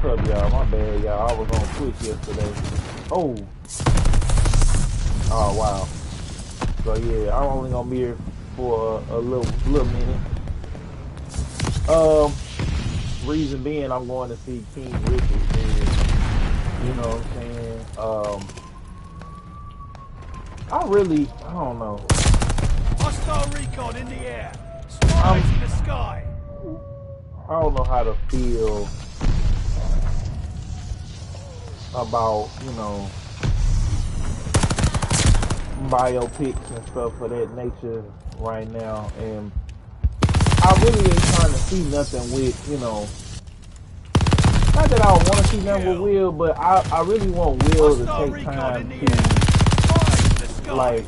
What's up, y'all? My bad, y'all. I was on Twitch yesterday. Oh, oh wow. So yeah, I'm only gonna be here for a little minute. Reason being, I'm going to see King Richard. You know what I'm saying? I don't know. Hostile recon in the air. Spies in the sky. I don't know how to feel about, biopics and stuff of that nature right now, and I really ain't trying to see nothing with, not that I don't want to see nothing with Will, but I really want Will to take time to, like,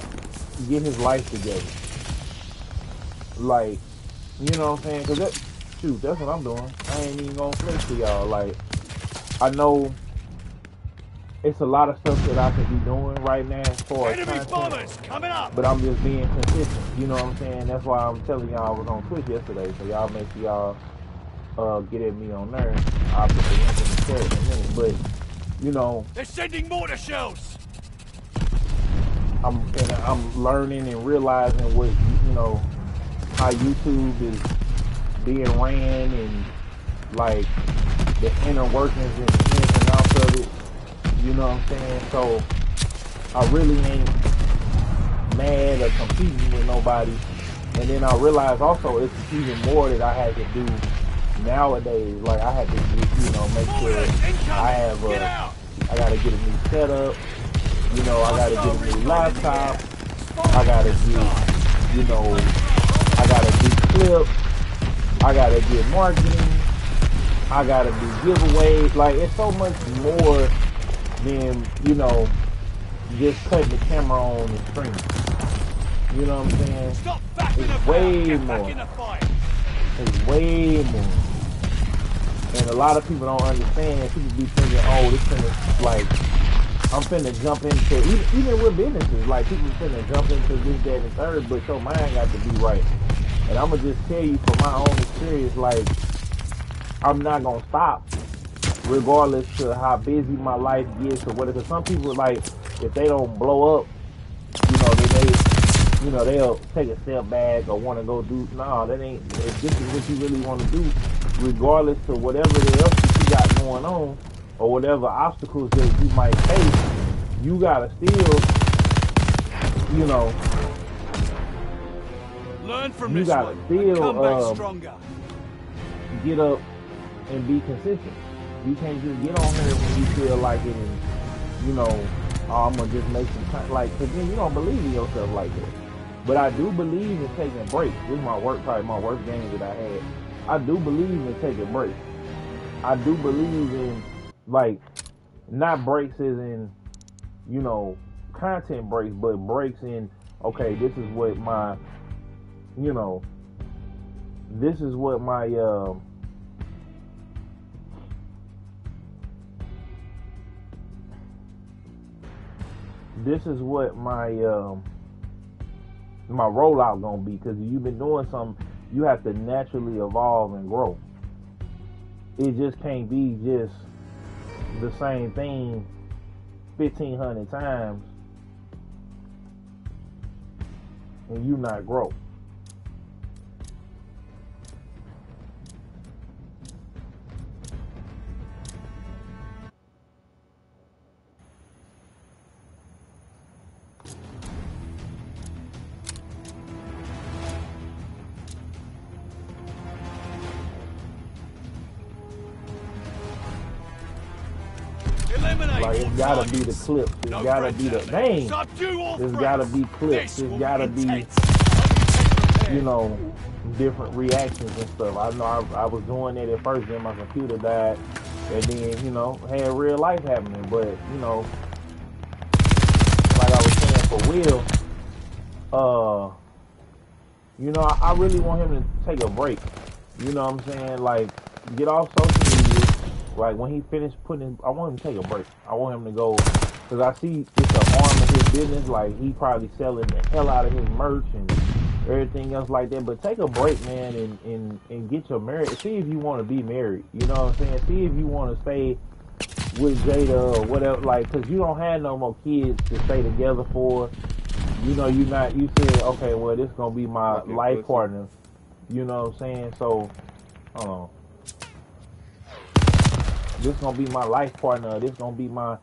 get his life together. Like, you know what I'm saying? Because that's what I'm doing. I ain't even gonna flex to y'all. Like, I know it's a lot of stuff that I could be doing right now as far as content, coming up. but I'm just being consistent. You know what I'm saying? That's why I'm telling y'all I was on Twitch yesterday. So y'all make sure y'all get at me on there. I'll put the link in the chat in a minute. But, they're sending mortar shells. I'm learning and realizing what, how YouTube is being ran and, like, the inner workings and ins and outs of it. You know what I'm saying? So I really ain't mad or competing with nobody. And then I realized also it's even more that I had to do nowadays. Like, I had to just, make sure I gotta get a new setup. I gotta get a new laptop. I gotta get, I gotta do clips. I gotta get marketing. I gotta do giveaways. Like, it's so much more than, just cutting the camera on and streaming. You know what I'm saying? It's way more. It's way more. And a lot of people don't understand. People be thinking, oh, this finna, like, I'm finna jump into, even with businesses, like, people finna jump into this, that, and third, but your mind got to be right. And I'm gonna just tell you from my own experience, like, I'm not gonna stop regardless to how busy my life gets or whatever. Because some people, like, if they don't blow up, then they'll take a step back or want to go do. No, that ain't. If this is what you really want to do, regardless to whatever else that you got going on or whatever obstacles that you might face, you gotta still, learn from you this gotta one. still Come back stronger. Get up and be consistent. You can't just get on here when you feel like it and, oh, I'm going to just make some time. Like, because then you don't believe in yourself like that. But I do believe in taking breaks. This is probably my worst game that I had. I do believe in taking breaks. I do believe in, like, not breaks as in, content breaks, but breaks in, okay, this is what my, this is what my, this is what my my rollout gonna be, because you've been doing something, you have to naturally evolve and grow. It just can't be just the same thing 1,500 times and you not grow. Like, it's gotta be the clips. It's gotta be the name. It's gotta be clips. It's gotta be, different reactions and stuff. I know I was doing it at first, then my computer died, and then, had real life happening. But, like I was saying for Will, I really want him to take a break. You know what I'm saying? Like, get off social media. Like, when he finished I want him to take a break. I want him to go, because I see it's an arm of his business. Like, he probably selling the hell out of his merch and everything else like that. But take a break, man, and get your marriage. See if you want to be married. You know what I'm saying? See if you want to stay with Jada or whatever, like, cause you don't have no more kids to stay together for. You know, you said, okay, well, this gonna be my life partner. You know what I'm saying? So, this gonna be my life partner. This gonna be my,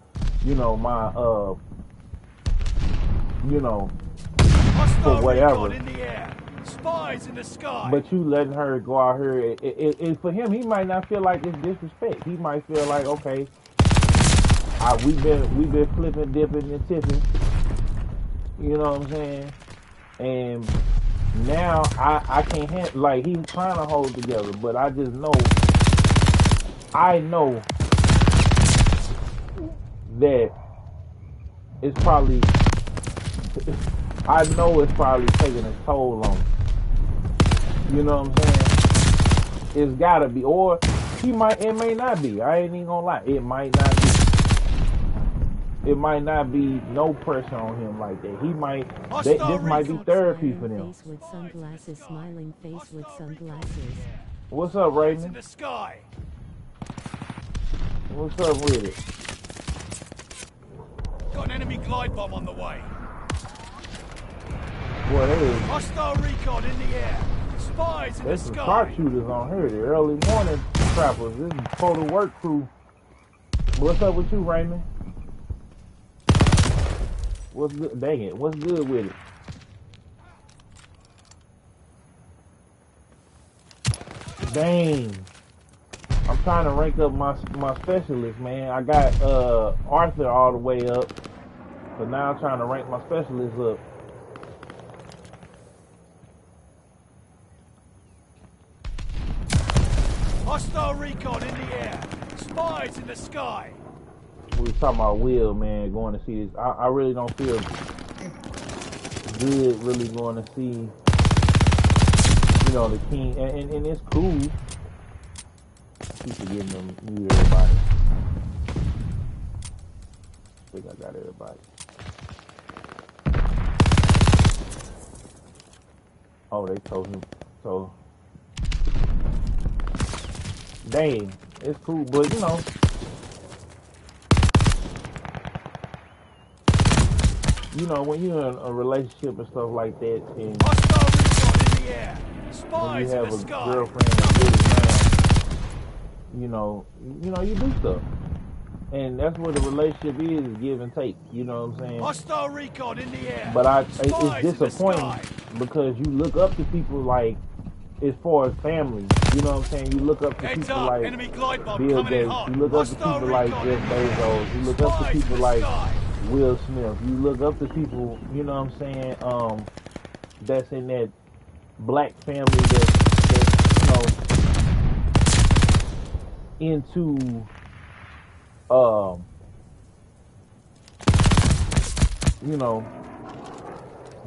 for whatever. In the air. Spies in the sky. But you letting her go out here, it for him, he might not feel like it's disrespect. He might feel like, okay, we've been flipping, dipping, and tipping. You know what I'm saying? And now I can't handle, like, he's trying to hold together, but I just know, that it's probably, I know it's probably taking a toll on him. You know what I'm saying? It's gotta be, or it may not be. I ain't even gonna lie. It might not be. It might not be no pressure on him like that. He might, this might be therapy for them. Face with sunglasses, smiling face with sunglasses. What's up, Raymond? In the sky. What's up with it? Got an enemy glide bomb on the way. Boy, that is. Hostile recon in the air. Spies in the There's some sky. sharpshooters on here. The early morning trappers. This is photo work crew. What's up with you, Raymond? What's good? Dang it. What's good with it? Dang. I'm trying to rank up my specialist, man. I got Arthur all the way up. But now I'm trying to rank my specialist up. Hostile recon in the air. Spies in the sky. We was talking about Will, man, going to see this. I really don't feel good really going to see, the King. And it's cool. Keep forgetting to mute everybody. I think I got everybody. Oh, they told him. So, dang, it's cool, but when you're in a relationship and stuff like that, and Hostile recon in the air. when you Spies have in the a sky. girlfriend that's really around, you do stuff. And that's what a relationship is give and take, you know what I'm saying? Hostile recon in the air. But Spies it's in the disappointing sky. because you look up to people like, as far as family, you know what I'm saying? You look up to Heads people up, like enemy glide bomb Bill coming in Gates. hot. You look up to Hostile people like recon Jeff in the air. Bezos. You look up to Spies in people the like sky. Will Smith. You look up to people, you know what I'm saying, that's in that black family that's into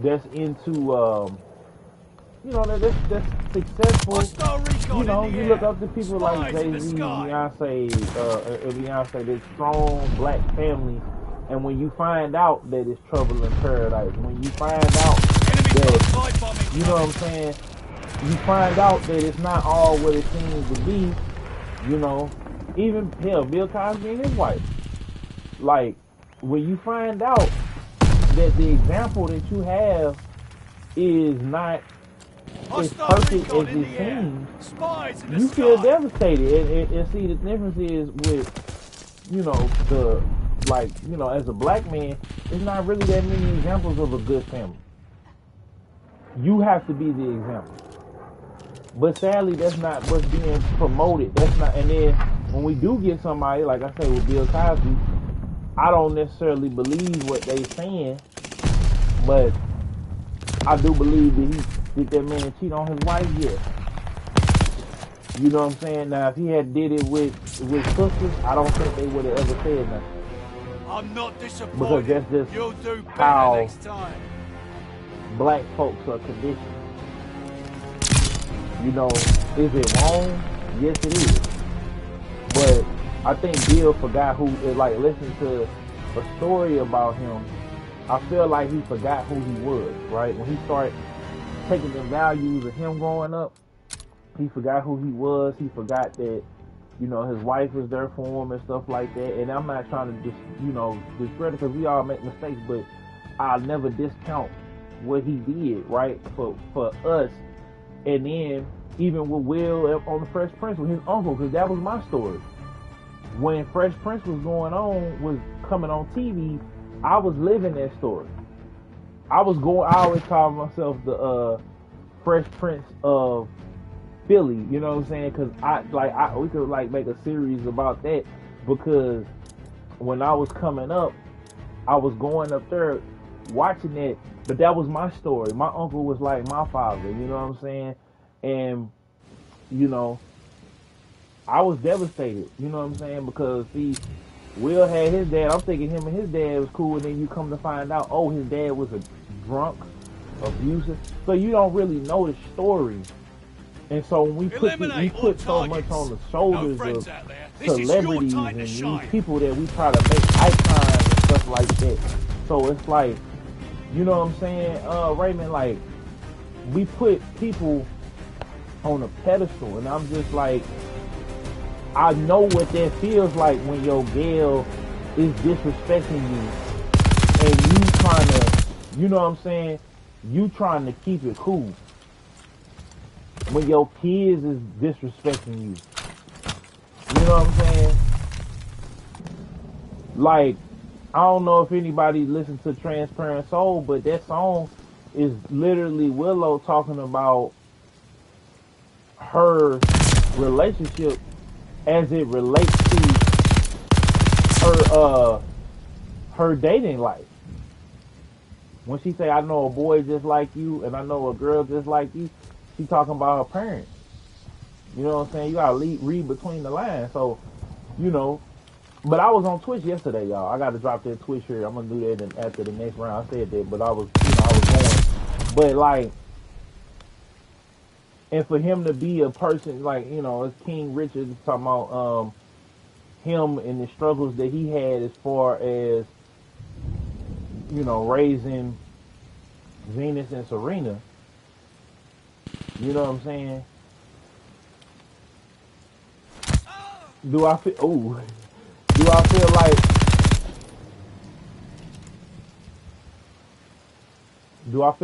that's into that's successful. Hostile recon in the You air. look up to people like Spies in the Jay-Z, sky. Beyonce, this strong black family. And when you find out that it's trouble in paradise, when you find out Enemy that, glide bombing. you know what I'm saying, you find out that it's not all what it seems to be, even, hell, Bill Cosby and his wife. Like, when you find out that the example that you have is not as Hostile perfect recon as in it the air. seems, Spies in the you sky. feel devastated. And see, the difference is with, as a black man, there's not really that many examples of a good family. You have to be the example. But sadly, that's not what's being promoted. That's not, and then when we do get somebody, like I say with Bill Cosby, I don't necessarily believe what they saying, but I do believe that did that man cheat on his wife? Yes. You know what I'm saying? Now, if he had did it with sisters, I don't think they would have ever said nothing. I'm not disappointed. Because that's just You'll do better how next time. black folks are conditioned. Is it wrong? Yes, it is. But I think Bill forgot who, listen to a story about him. I feel like he forgot who he was, right? When he started taking the values of him growing up. He forgot who he was. He forgot that, you know, his wife was there for him and stuff like that. And I'm not trying to just, you know, discredit, because we all make mistakes, but I'll never discount what he did, right, for us. And then even with Will on the Fresh Prince with his uncle, because that was my story. When Fresh Prince was coming on TV, I was living that story. I always call myself the Fresh Prince of Philly, you know what I'm saying? Because we could like make a series about that, because when I was coming up, I was going up there watching it, but that was my story. My uncle was like my father, you know what I'm saying? And, you know, I was devastated, you know what I'm saying? Because, see, Will had his dad. I'm thinking him and his dad was cool, and then you come to find out, oh, his dad was a drunk, abusive. So you don't really know the story. And so when we put so much on the shoulders of celebrities and these people that we try to make icons and stuff like that. So it's like, you know what I'm saying, Raymond, like, we put people on a pedestal, and I'm just like, I know what that feels like when your girl is disrespecting you, and you trying to, you know what I'm saying, you trying to keep it cool. When your kids is disrespecting you. You know what I'm saying? Like, I don't know if anybody listens to Transparent Soul, but that song is literally Willow talking about her relationship as it relates to her dating life. When she say, I know a boy just like you and I know a girl just like you, she talking about her parents. You know what I'm saying? You gotta read between the lines. So, you know, but I was on Twitch yesterday, y'all. I gotta drop that Twitch here. I'm gonna do that after the next round. I said that, but I was going. But like, and for him to be a person like, you know, as King Richard talking about him and the struggles that he had as far as, you know, raising Venus and Serena. You know what I'm saying? Do I feel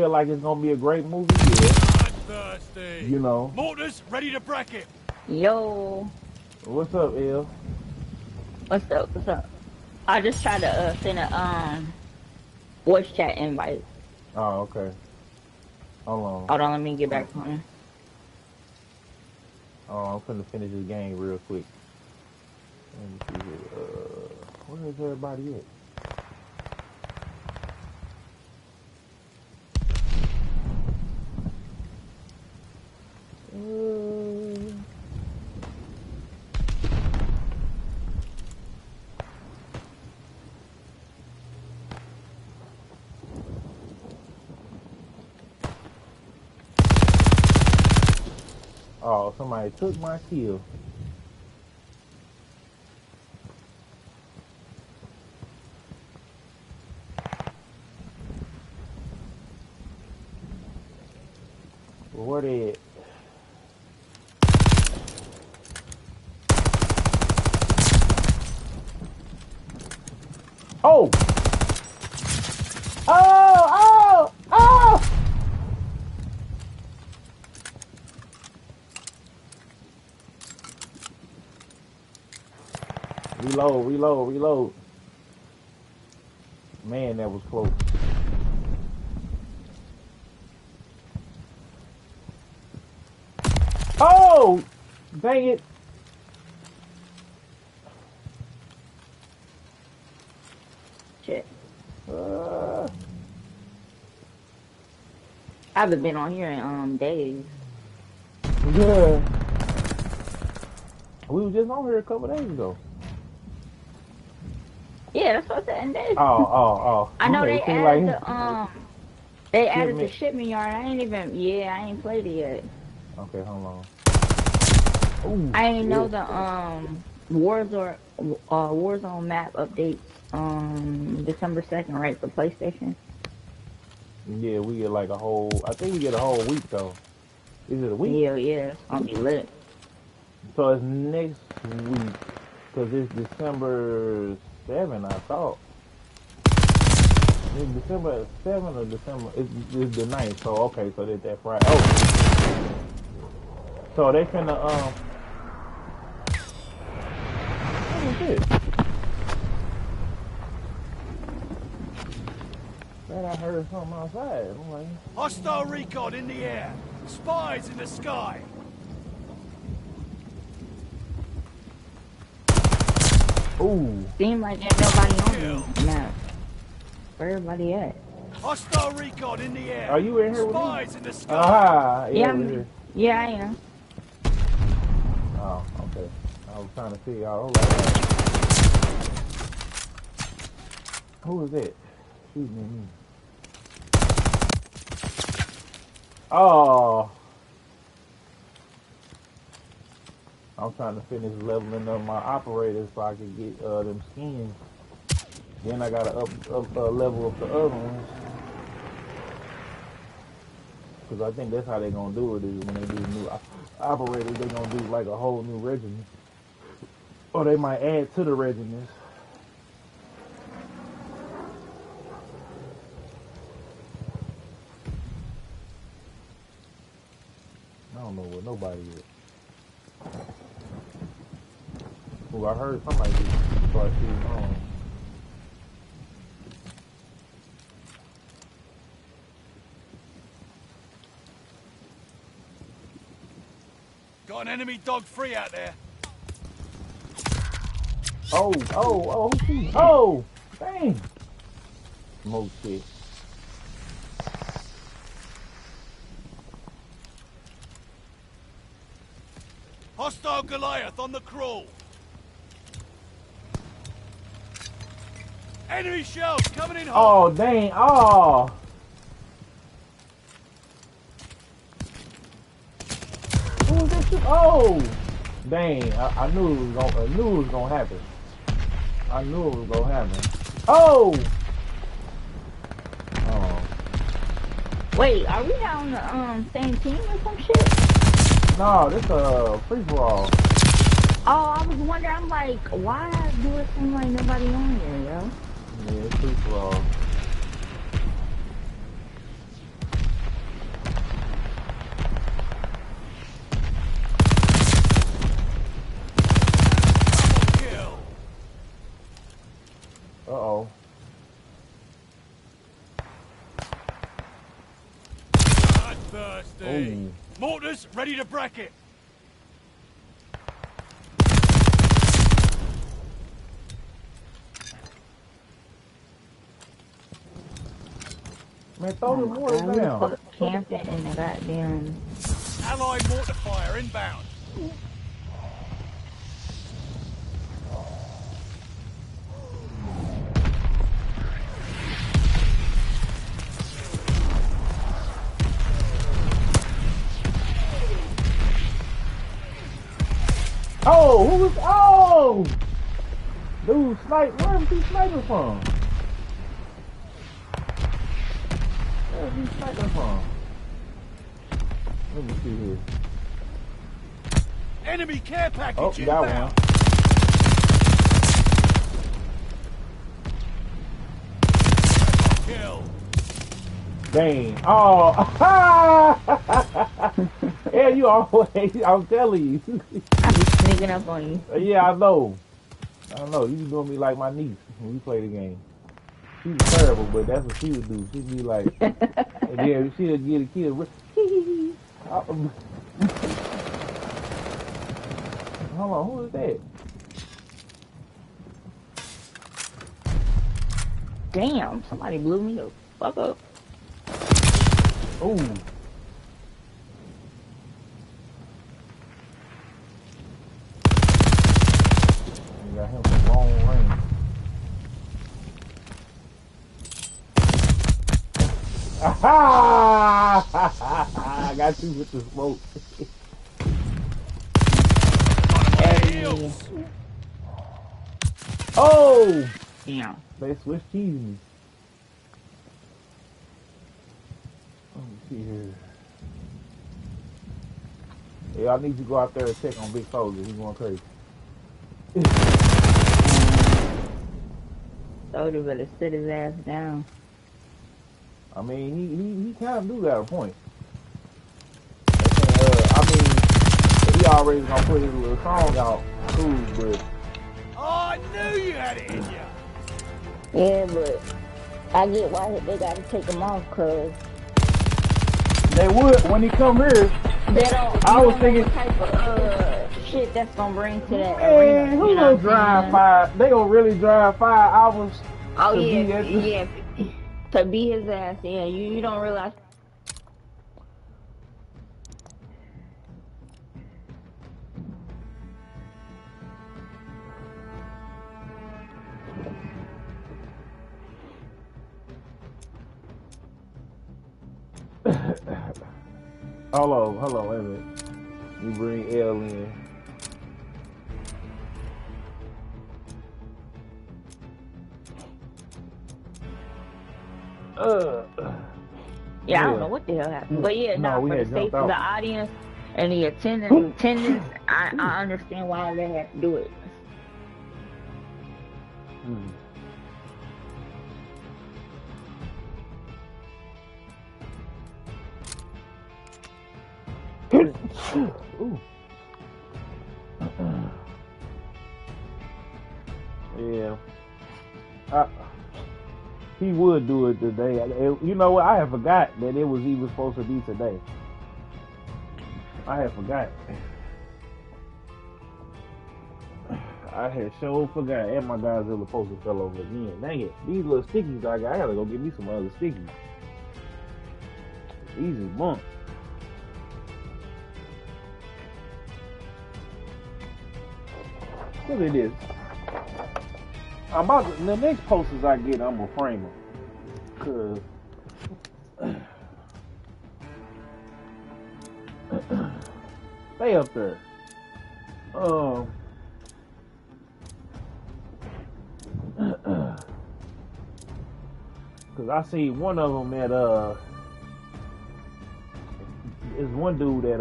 like it's gonna be a great movie? Yeah. Thirsty. You know. Mortars ready to bracket. Yo. What's up, El? What's up? I just tried to send a voice chat invite. Oh, okay. Hold on, let me get back on it. Oh, I'm finna finish this game real quick. Let me see here. Where is everybody at? Oh, somebody took my kill. Where they at? Oh! Oh! Oh! Oh! Reload. Man, that was close. Oh! Dang it. Shit. I haven't been on here in days. Yeah. We were just on here a couple days ago. Yeah, that's what I said in days. Oh. I know they added they added the shipment yard. I ain't played it yet. Okay, hold on. Ooh, I ain't know the Warzone map updates December 2nd, right, for PlayStation. Yeah, we get like a whole. I think we get a whole week though. Is it a week? Yeah, yeah, it's gonna be lit. So it's next week because it's December 7th. I thought it's December 7th or December. It's the 9th. So okay, so that Friday. Oh, so they finna What was it? Man, I heard something outside. I'm like, Hostile recon in the air. Spies in the sky. ooh. Seems like there's nobody on the map. Where everybody at? Hostile recon in the air. Are you in here with me? Spies in the sky. Aha! Yeah, we're here. yeah, I am. Oh, okay. I was trying to figure out. Right. Who is that? Shooting at me. Oh. I'm trying to finish leveling up my operators so I can get them skins. Then I gotta level up the other ones. Cause I think that's how they gonna do it is when they do new operators, they gonna do like a whole new regiment. Or they might add to the regiments. I don't know where nobody is. Well, I heard somebody start shooting on. Got an enemy dog free out there. Oh, dang. Smoke shit. Hostile Goliath on the crawl. Enemy shells coming in hot. Oh, dang. Oh. Who was that shit? Oh. Dang. I knew it was gonna happen. I knew it was gonna happen. Oh. Oh. Wait, are we on the same team or some shit? No, this a free for all. Oh, I was wondering. I'm like, why do it seem like nobody on here, yo? Yeah, it's free for all. Kill. Uh-oh. Bloodthirsty. Ooh. Mortars ready to bracket. Man, throw the water down. Camping in the goddamn. Allied mortar fire inbound. Oh, who was? Oh, dude, snipe. Where was he sniping from? Where was he sniping from? Let me see here. Enemy care package Oh, got inbound. one. Kill. Dang. Oh. Yeah, you always. I'm telling you. I'm sneaking up on you. Yeah, I know. You be doing me like my niece when we play the game. She was terrible, but that's what she would do. She'd be like, and then she'd get a kid. Hold on, who is that? Damn, somebody blew me the fuck up. Ooh. You got him from long range. Aha! I got you with the smoke. Hey. Oh! Damn. They switched cheese. Yeah. Yeah, I need you to go out there and check on Big Soldier. He's going crazy. Soldier better sit his ass down. I mean, he kind of do got a point. I mean, he already gonna put his little song out too, but Oh, I knew you had it in you. Yeah, but I get why they gotta take him off, cause they would when he come here. they don't. I was know thinking, what type of shit that's gonna bring to that man, arena. who You know gonna what drive I'm saying? 5? They gonna really drive 5 hours Oh to yeah, be at the... yeah. To be his ass, yeah. You don't realize. Hold on, wait a minute. You bring L in. Yeah, I don't know what the hell happened, but yeah, No, we for the had sake jumped of the out. audience and the attendance, I understand why they had to do it. Hmm. Ooh. Yeah. He would do it today. You know what? I had forgot that it was even supposed to be today. I had forgot. I had so forgot. And my Godzilla poster fell over again. Dang it. These little stickies I got, I gotta go get me some other stickies. These is bumps. Look at this. The next posters I get, I'm gonna frame them. Cause stay up there. Cause I see one of them at is one dude at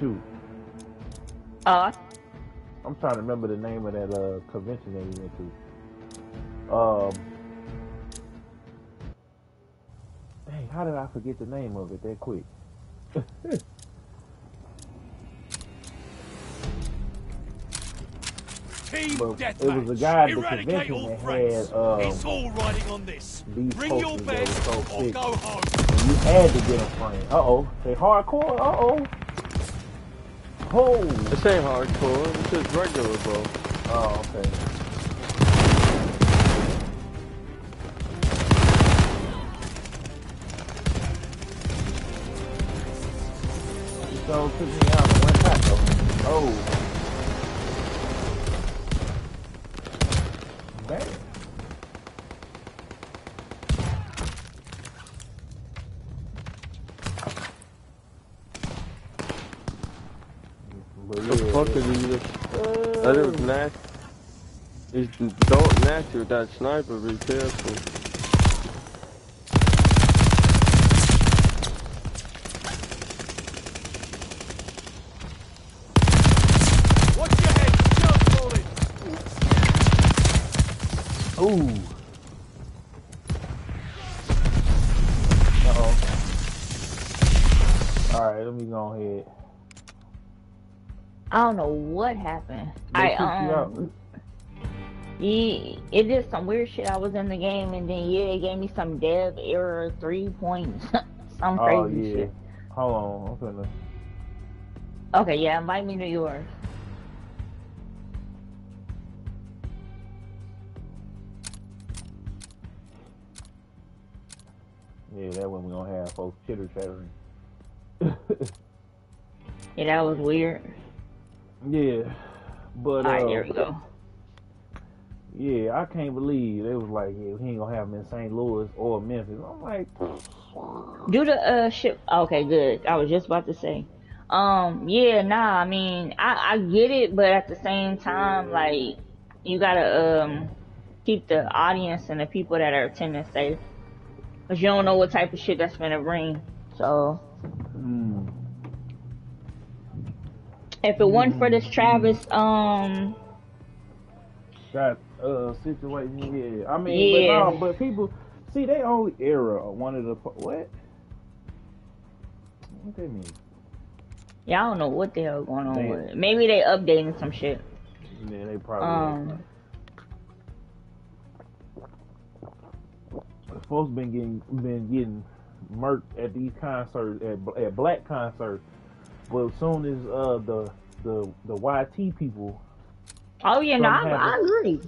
shoot. I'm trying to remember the name of that convention that he went to. Dang, how did I forget the name of it that quick? Team But deathmatch. it was a guy at the Eradicate convention all that threats. had It's all riding on this. these Bring your posters that best were so or thick. go home. And you had to get them framed. Say hardcore. Oh. This ain't hardcore. This is regular, bro. Oh, okay. So took me out in one tackle. Oh. Damn. But The fuck yeah. is this? That is nasty. It's don't nasty with that sniper, be careful. Watch your head. Jump falling. Ooh. Uh-oh. Alright, let me go ahead. I don't know what happened. They kicked you out. Yeah, it did some weird shit. I was in the game, and then it gave me some dev error 3 points, some crazy Oh, yeah. shit. Hold on, I'm finna... Okay, yeah, invite me to yours. Yeah, that one we gonna have folks chitter-chattering. Yeah, that was weird. Yeah, but Alright, here we go. yeah, I can't believe they was like, yeah, he ain't gonna have him in St. Louis or Memphis. I'm like, Do the ship. Okay, good. I was just about to say. Yeah, nah. I mean, I get it, but at the same time, like, you gotta keep the audience and the people that are attending safe. Cause you don't know what type of shit that's gonna bring. So if it wasn't for this Travis, that situation, yeah. I mean, yeah, but no, but people see they only era one of the what? What they mean? yeah, I don't know what the hell going on They, with it. Maybe they updating some shit. yeah, they probably. Folks been getting murked at these concerts at black concerts, but as soon as the YT people, Oh yeah, no, something I happened. agree.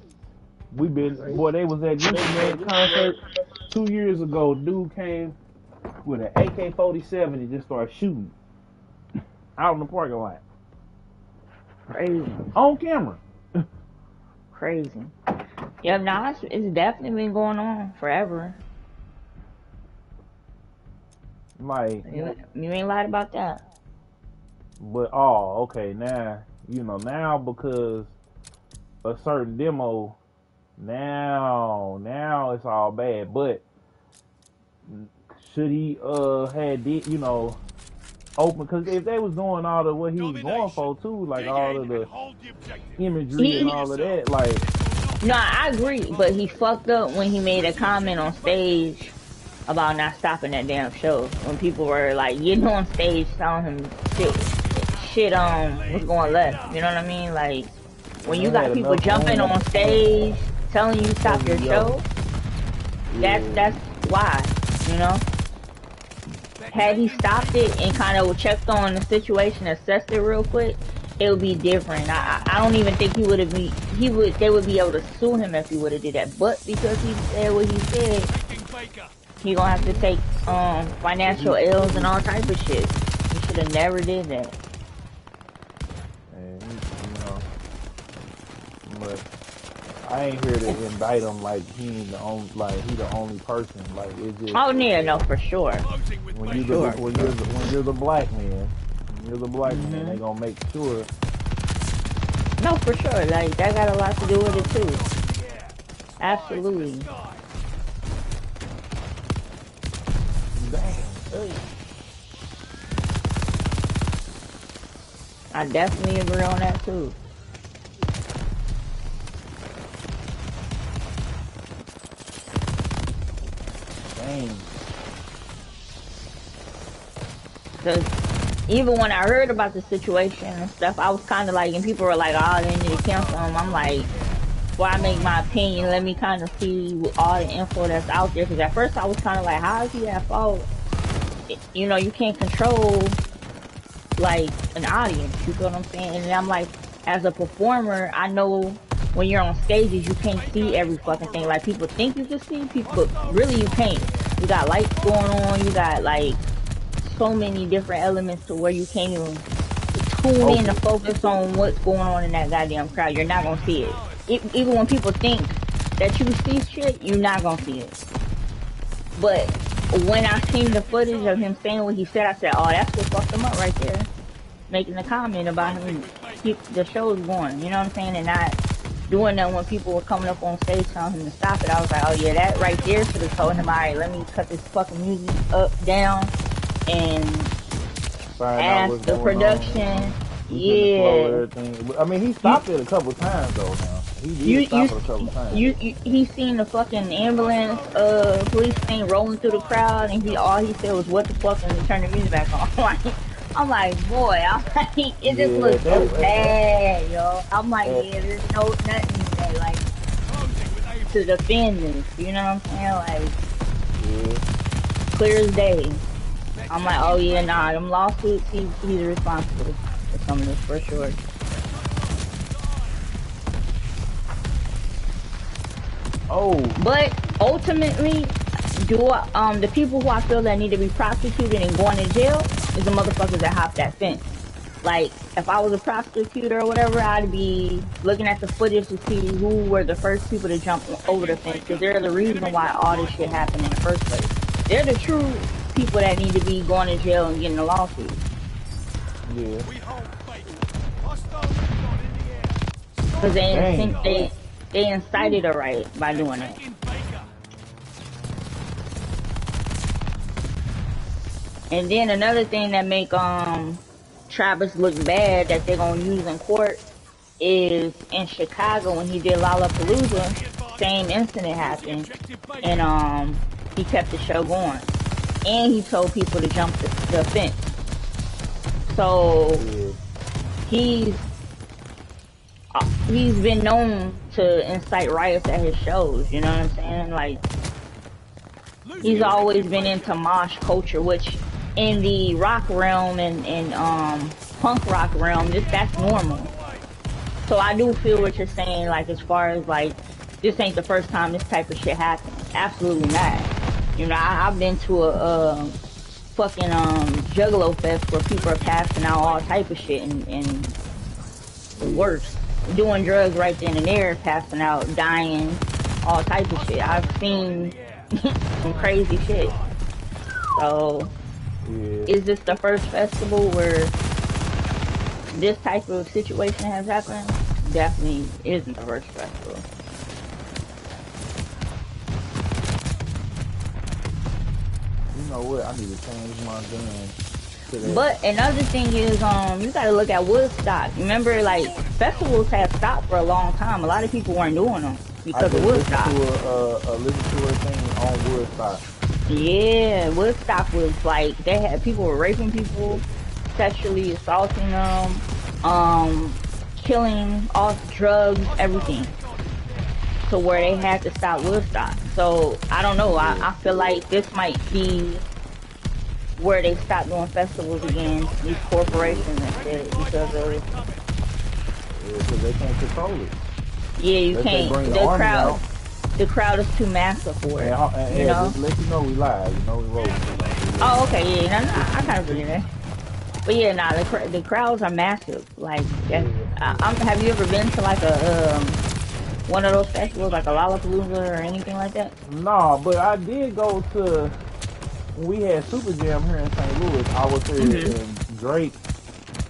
We been boy, they was at Gucci Mane concert 2 years ago. Dude came with an AK-47 and just started shooting out in the parking lot Crazy, on camera. crazy. Yeah, nah, it's definitely been going on forever. Like, You ain't lied about that. but oh, okay, now now because a certain demo, now it's all bad. But should he had open? Because if they was doing all of what he was going for too, like all of the imagery and all of that, like. No, I agree, but he fucked up when he made a comment on stage about not stopping that damn show. When people were like getting on stage telling him shit what's going left. You know what I mean? Like when you got people jumping on stage telling you stop your show, that's why, you know? Had he stopped it and kind of checked on the situation, assessed it real quick, it would be different. I don't even think they would be able to sue him if he would have did that. But because he said what he said, he gonna have to take financial L's and all type of shit. He should have never did that. And but I ain't here to indict him like he the only person. Like it's just. Oh yeah, no, for sure. When you're the black man, they gonna make sure. No, for sure. Like that got a lot to do with it too. Absolutely. I definitely agree on that too. Dang. Cause even when I heard about the situation and stuff, I was kind of like, and people were like, oh, they need to cancel him. I'm like, before I make my opinion, let me kind of see all the info that's out there. Because at first I was kind of like, how is he at fault? You know, you can't control, like, an audience. You feel what I'm saying? And I'm like, as a performer, I know when you're on stages, you can't see every fucking thing. Like, people think you can see people, but really you can't. You got lights going on. You got, like, so many different elements to where you can't even tune in to focus on what's going on in that goddamn crowd. You're not gonna see it. Even when people think that you see shit, you're not gonna see it. But when I seen the footage of him saying what he said, I said, oh, that's what fucked him up right there. Making a comment about him, keep the show's going, you know what I'm saying? And not doing that when people were coming up on stage telling him to stop it. I was like, oh yeah, that right there should have told him, alright, let me cut this fucking music down and ask the production. Yeah. I mean, he stopped it a couple times though. Now he stopped it a couple times. He seen the fucking ambulance, police thing rolling through the crowd, and all he said was, "What the fuck?" and he turned the music back on. I'm like, boy, it just looks so bad, yo. I'm like, yeah, there's nothing there, like, to defend this. You know what I'm saying? Like, clear as day. I'm like, oh yeah, nah, them lawsuits, he's responsible for some of this for sure. Oh. But ultimately, the people who I feel that need to be prosecuted and going to jail is the motherfuckers that hop that fence. Like, if I was a prosecutor or whatever, I'd be looking at the footage to see who were the first people to jump over the fence, because they're the reason why all this shit happened in the first place. They're the true people that need to be going to jail and getting a lawsuit. Yeah. Because they think they incited a riot by doing that. And then another thing that make Travis look bad that they're gonna use in court is in Chicago when he did Lollapalooza, same incident happened, and he kept the show going, and he told people to jump the fence. So he's been known to incite riots at his shows. You know what I'm saying? Like he's always been into mosh culture, which in the rock realm and punk rock realm, that's normal. So I do feel what you're saying, like as far as like this ain't the first time this type of shit happens. Absolutely not. You know, I've been to a fucking Juggalo fest where people are passing out all type of shit and worse, doing drugs right then and there, passing out, dying, all type of shit. I've seen some crazy shit. So, is this the first festival where this type of situation has happened? Definitely isn't the first festival. You know what? I need to change my gun to that. But another thing is, you gotta look at Woodstock. Remember, like, festivals have stopped for a long time. A lot of people weren't doing them because of Woodstock. Listen to a thing on Woodstock. Yeah, Woodstock was like, people were raping people, sexually assaulting them, killing, all drugs, everything. To where they had to stop Woodstock. So, I don't know, I feel like this might be where they stop doing festivals again, these corporations and shit, because of... Yeah, because they can't control it. Yeah, you can't. The crowd is too massive for it. And you know? Just let you know we live. You know we roll. Oh, okay, yeah, I kind of believe that. But yeah, nah, the crowds are massive. Like, have you ever been to like a one of those festivals, like a Lollapalooza or anything like that? No, but I did go to when we had Super Jam here in St. Louis. I was there and Drake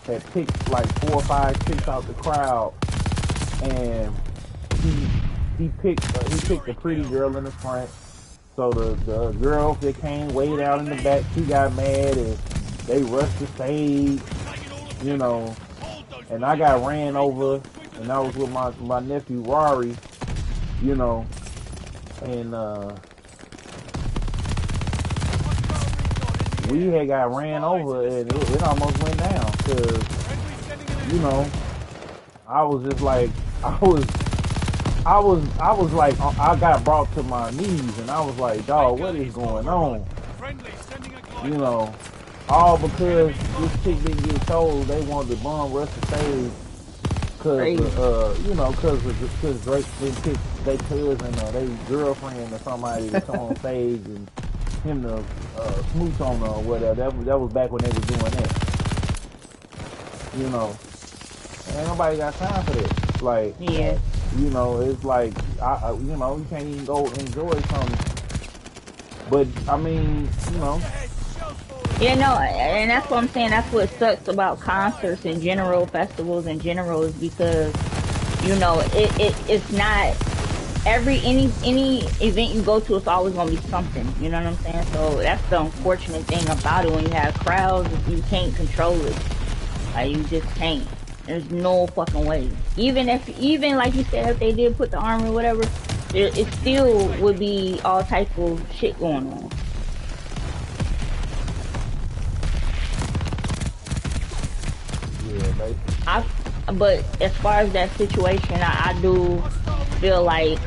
had picked like 4 or 5 chicks out the crowd, and he picked a pretty girl in the front. So the girl that came way out in the back, she got mad and they rushed the stage, you know, and I got ran over, and I was with my nephew Rory, you know, and we had got ran over, and it almost went down, cause, you know, I was just like, I was like, I got brought to my knees, and I was like, dog, what is going on? You know, all because this chick didn't get told they wanted to bum rush the stage, cause you know, cause Drake didn't pick their cousin or their girlfriend or somebody to come on stage and him to smooch on her or whatever. That was back when they was doing that. You know, ain't nobody got time for that. Like, yeah. You know, it's like, you know, you can't even go enjoy something. But, I mean, you know. Yeah, no, and that's what I'm saying. That's what sucks about concerts in general, festivals in general, is because, you know, it's not, any event you go to, it's always going to be something. You know what I'm saying? So that's the unfortunate thing about it. When you have crowds, you can't control it. Like, you just can't. There's no fucking way. Even like you said, if they did put the armor or whatever, it still would be all type of shit going on. Yeah, basically. But as far as that situation, I do feel like,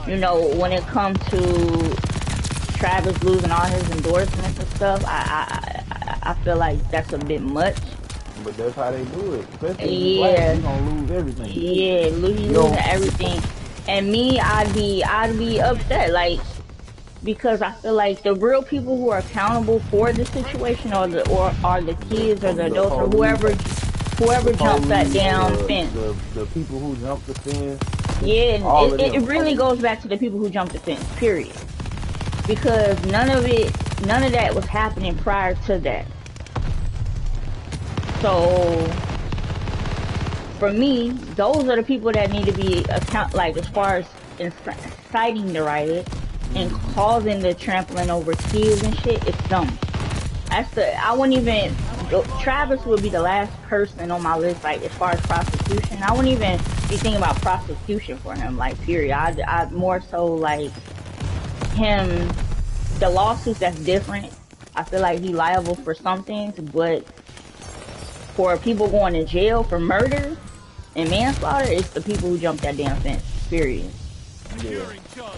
you know, when it comes to Travis losing all his endorsements and stuff, I feel like that's a bit much. But that's how they do it. Especially you're gonna lose everything. Yeah, losing everything. And me, I'd be upset, like, because I feel like the real people who are accountable for the situation are the kids or the adults or whoever jumped that damn fence. The people who jumped the fence. Yeah, it really goes back to the people who jumped the fence, period. Because none of that was happening prior to that. So, for me, those are the people that need to be like, as far as inciting the riot and causing the trampling over kids and shit, it's them. I wouldn't even, Travis would be the last person on my list, like, as far as prosecution. I wouldn't even be thinking about prosecution for him, like, period. I more so, like, him, the lawsuits, that's different. I feel like he liable for some things, but for people going to jail for murder and manslaughter, it's the people who jumped that damn fence, period. Securing Charlie.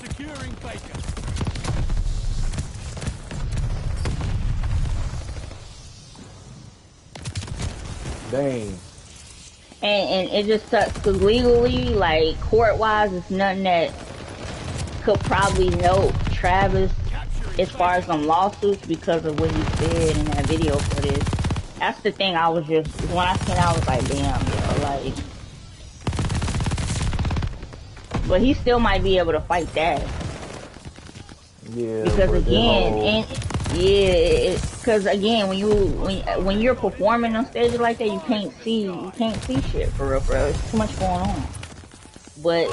Securing Baker. Dang. And it just sucks because legally, like, court-wise, it's nothing that could probably help Travis as far as some lawsuits because of what he said in that video footage. That's the thing I was just, when I seen it, I was like, damn, yo, like. But he still might be able to fight that. Yeah. Because again, whole... because again, when you're performing on stage like that, you can't see shit for real, bro. There's too much going on. But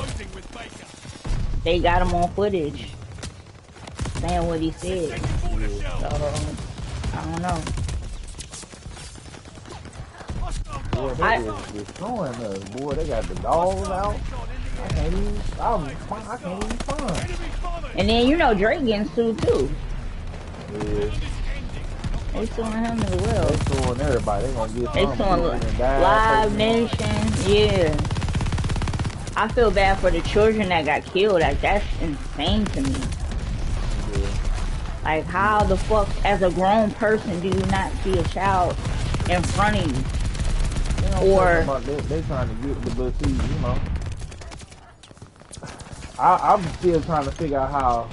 they got him on footage saying what he said. So I don't know. Boy, they is destroying us. Boy, they got the dogs out. I can't even find. And then you know Drake getting sued too. Yeah. They suing him as well. They suing everybody. They gonna get They suing Live Nation. Yeah. I feel bad for the children that got killed. Like, that's insane to me. Yeah. Like, how the fuck, as a grown person, do you not see a child in front of you? Or they trying to get the but see, you know. I'm still trying to figure out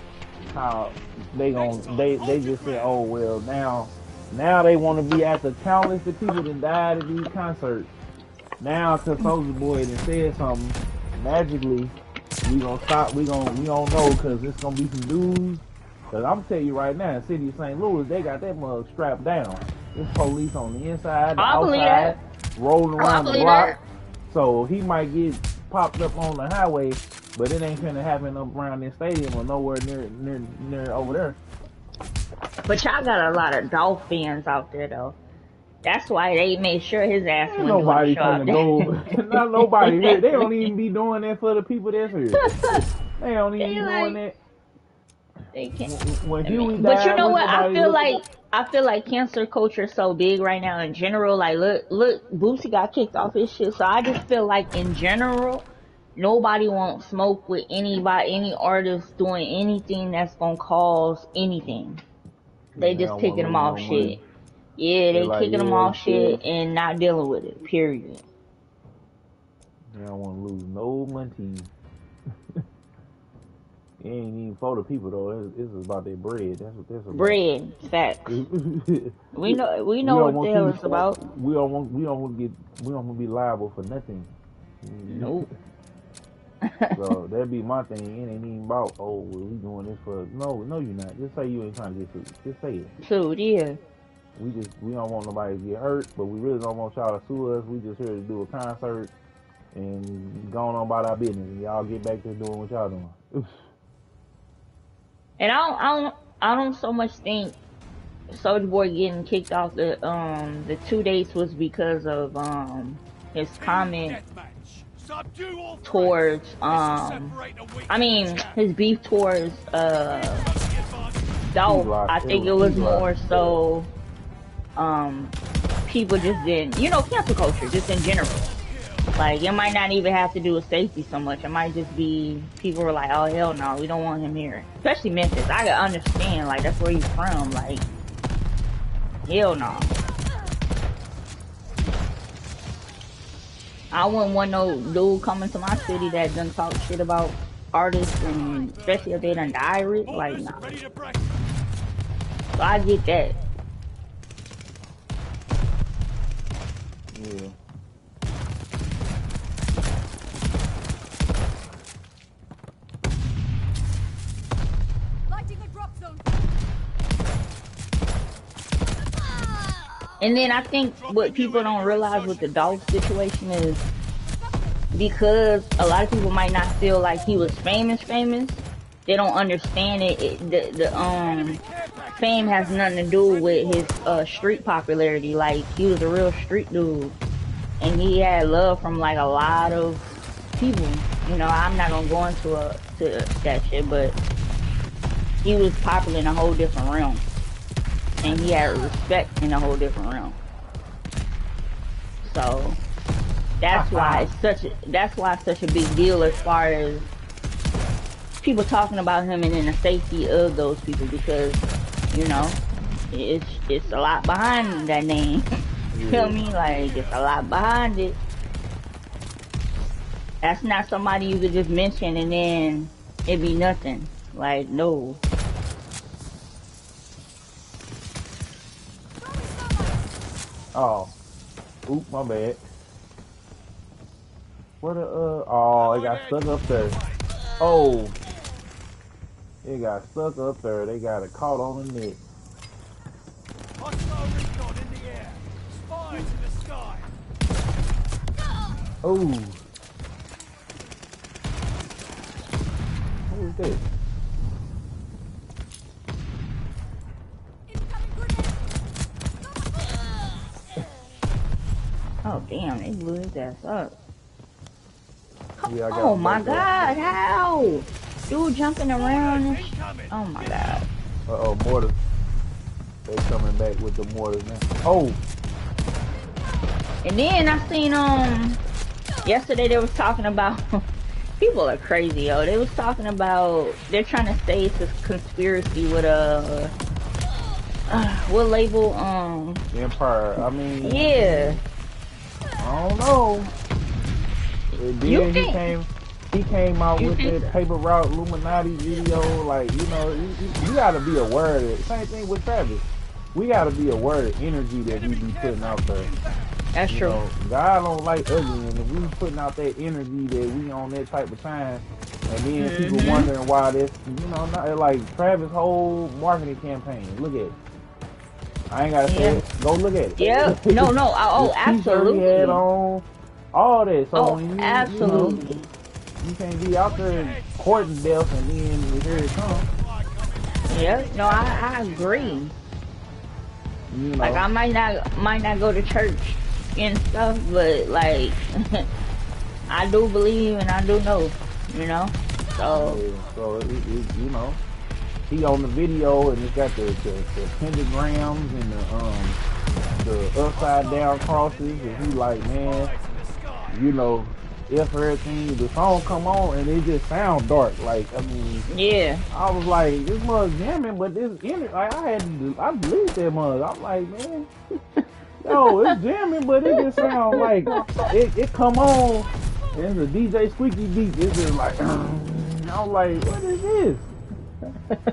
how they just say, oh well, now they want to be at the countless of people that died at these concerts. Now, cause Soulja Boy done said something, magically we gonna stop. We don't know cause it's gonna be some news. Cause I'm telling you right now, in the city of St. Louis, they got that mug strapped down. There's police on the inside, the outside, rolling around the block. So he might get popped up on the highway, but it ain't finna happen up around this stadium or nowhere near over there. But y'all got a lot of Dolph fans out there though. That's why they made sure his ass ain't nobody finna go. Not nobody here. They don't even be doing that for the people that's here. They don't even be doing that. They can't. When Huey died, but you know what? I feel like cancel culture is so big right now in general. Like, look, Boosie got kicked off his shit. So I just feel like in general, nobody won't smoke with any artist doing anything that's gonna cause anything. They just kicking them off shit. Yeah, they kicking them off shit and not dealing with it. Period. They don't want to lose no money. It ain't even for the people though. This is about their bread. That's what this is about. Bread, facts. we know what the hell it's about. We don't want to be liable for nothing. Nope. So that'd be my thing. It ain't even about, oh, well, we doing this for no, you're not. Just say you ain't trying to get sued. Just say it. Sued, yeah. We don't want nobody to get hurt, but we really don't want y'all to sue us. We just here to do a concert and going on about our business, and y'all get back to doing what y'all doing. And I don't so much think Soulja Boy getting kicked off the 2 dates was because of his comment towards his beef towards Dolph. I think it was more so people just didn't, cancel culture just in general. Like, it might not even have to do with safety so much. It might just be people were like, oh hell no, we don't want him here. Especially Memphis. I can understand, like, that's where he's from. Like, hell no. I wouldn't want no dude coming to my city that doesn't talk shit about artists, and especially if they done die rich. Like, nah. So I get that. Yeah. And then I think what people don't realize with the Dolph situation is because a lot of people might not feel like he was famous, they don't understand it. The fame has nothing to do with his street popularity. Like, he was a real street dude, and he had love from like a lot of people. You know, I'm not gonna go into to that shit, but he was popular in a whole different realm, and he had respect in a whole different realm. So that's why it's such a big deal as far as people talking about him and in the safety of those people, because you know it's a lot behind that name. You feel me? Like, it's a lot behind it. That's not somebody you could just mention and then it be nothing. Like, no. Oh, oop, my bad. Where the oh, it got stuck up there. Oh, it got stuck up there. They got it caught on the neck. Hostile recon in the air. Spies in the sky. Oh, who is this? Oh damn, they blew his ass up. Yeah, I got Oh my god, how? Dude jumping around and oh my god. Uh-oh, mortars. They coming back with the mortars now. Oh! And then I seen, yesterday they was talking about, people are crazy, yo. They was talking about, they're trying to say it's a conspiracy with what label, Empire, I mean... Yeah. I don't know. And then he came out with that Paper Route Illuminati video, like, you know, you gotta be aware of it. Same thing with Travis. We gotta be aware of the energy that we be putting out there. That's true. Know, God don't like ugly, and if we putting out that energy that we on that type of time, and then people wondering why this, you know, not like Travis' whole marketing campaign. Look at it. I ain't gotta say it. Go look at it. Yeah. No. Oh, absolutely. He had on all that. So when you, absolutely. You can't be out there courting death and then here it comes. Yeah. No, I agree. You know. Like, I might not go to church and stuff, but like I do believe and I do know, you know. So yeah, so you know, he on the video and it's got the pentagrams and the upside down crosses, and he like, man, you know, if everything, the song come on and it just sound dark. Like, I mean, yeah, I was like, this mug jamming, but this energy, like, I believe that mug. I'm like, man, yo, it's jamming, but it just sound like it come on and the DJ squeaky beat. It's just like, I'm like, what is this?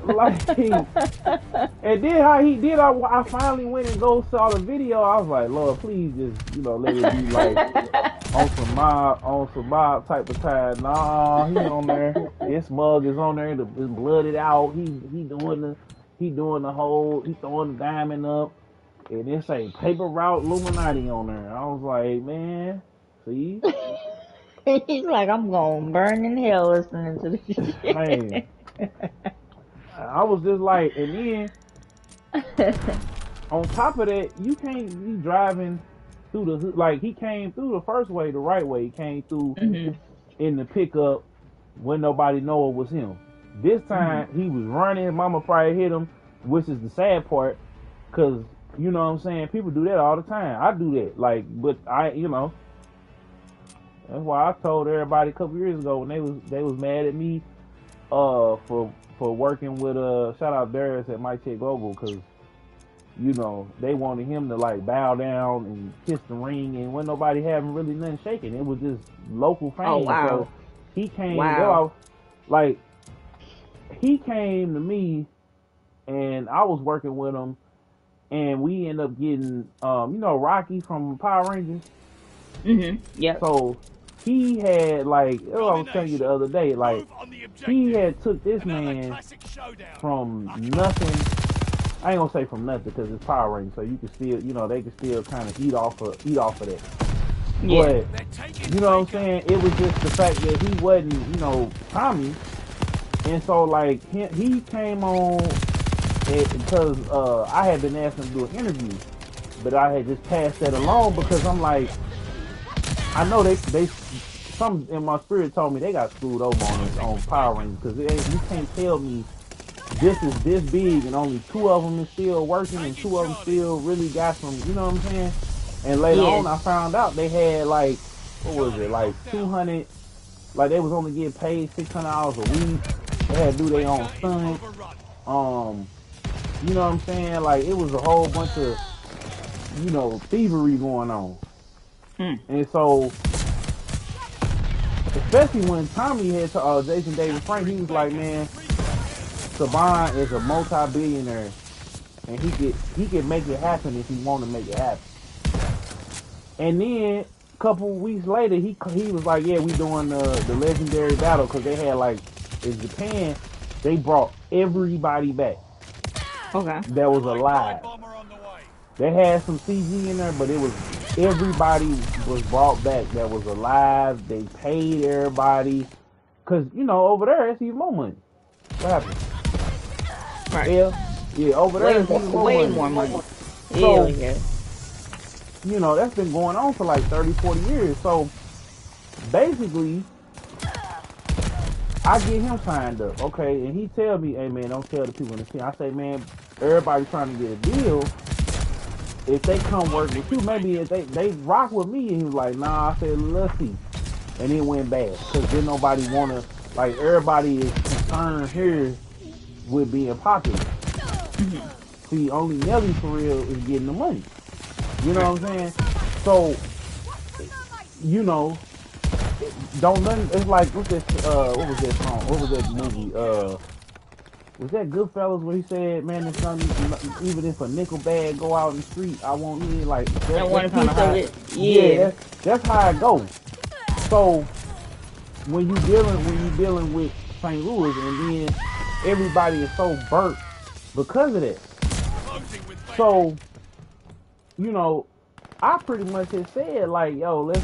Like, and then how he did, I finally went and go saw the video. I was like, Lord, please just, you know, let it be like on some mob type of time. Nah, he on there. This mug is on there. It's blooded out. He doing the whole. He throwing the diamond up, and it say Paper Route Illuminati on there. I was like, man, see. He's like, I'm gonna burn in hell listening to this shit. Man. I was just like, and then on top of that, you can't be driving through the, like, he came through the first way, the right way. He came through in the pickup when nobody know it was him. This time he was running. Mama probably hit him, which is the sad part, because, you know what I'm saying, people do that all the time. I do that, like, but you know, that's why I told everybody a couple years ago when they was mad at me for working with shout out Darius at My Chick Global, because, you know, they wanted him to like bow down and kiss the ring, and when nobody having really nothing shaking, it was just local fame. Oh wow! So he came, wow. He came to me, and I was working with him, and we ended up getting you know, Rocky from Power Rangers. Yeah. So he had, like, I was telling you the other day, like, he had took this man from nothing. I ain't gonna say from nothing because it's Power Rangers, so you can still, you know, they can still kind of eat off of that. Yeah. But you know what I'm saying? It was just the fact that he wasn't, you know, Tommy. And so like he came on because I had been asking him to do an interview, but I had just passed that along because I'm like, I know they some in my spirit told me they got screwed over on Power Rangers because you can't tell me this is this big and only 2 of them is still working and 2 of them still really got some, you know what I'm saying? And later on I found out they had like, what was it, like 200, like they was only getting paid $600 a week. They had to do their own stunts. You know what I'm saying? Like it was a whole bunch of, you know, thievery going on. And so, especially when Tommy had to Jason David Frank, he was like, man, Saban is a multi-billionaire, and he could make it happen if he want to make it happen. And then a couple weeks later, he was like, yeah, we doing the legendary battle because they had like in Japan, they brought everybody back. Okay. That was alive. They had some CG in there, but it was everybody was brought back that was alive. They paid everybody because you know over there it's even more money. What happened? Right. Yeah, over there it's even way more money. So, yeah. You know, that's been going on for like 30, 40 years. So basically, I get him signed up, okay, and he tell me, hey man, don't tell the people in the team. I say, man, everybody trying to get a deal. If they come work with you, maybe if they rock with me. And he was like, nah. I said, let's see. And it went bad because then nobody wanna, like, everybody is concerned here with being popular. See, only Nelly for real is getting the money. You know what I'm saying? So, you know, don't nothing. It's like what's this? What was that song? What was that movie? Was that Goodfellas where he said, "Man, there's something. Even if a nickel bag go out in the street, I won't need like." I want a piece of it. Yeah, that's how it goes. So when you dealing with St. Louis, and then everybody is so burnt because of that. So, you know, I pretty much had said like, yo, let's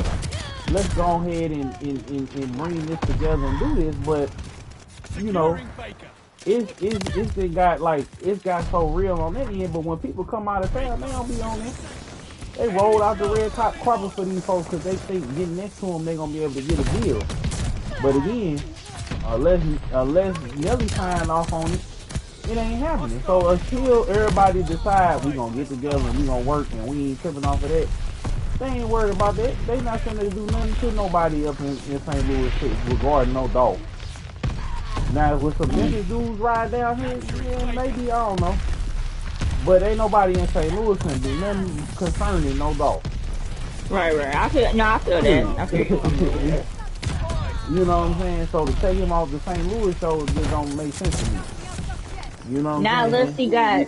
go ahead and bring this together and do this, but you know, it's got so real on that end. But when people come out of town, they don't be on it. They rolled out the red top carpet for these folks because they think getting next to them, they're gonna be able to get a deal. But again, unless Nelly signed off on it, it ain't happening. So until everybody decide we gonna get together and we gonna work and we ain't tripping off of that, they ain't worried about that. They not gonna do nothing to nobody up in St. Louis regarding no dog. Now with some niggas dudes ride down here, yeah, maybe, I don't know. But ain't nobody in St. Louis can do nothing concerning no dog. Right. I feel that. You know what I'm saying? So to take him off the St. Louis show just don't make sense to me. You know what I'm saying? Now Lusty got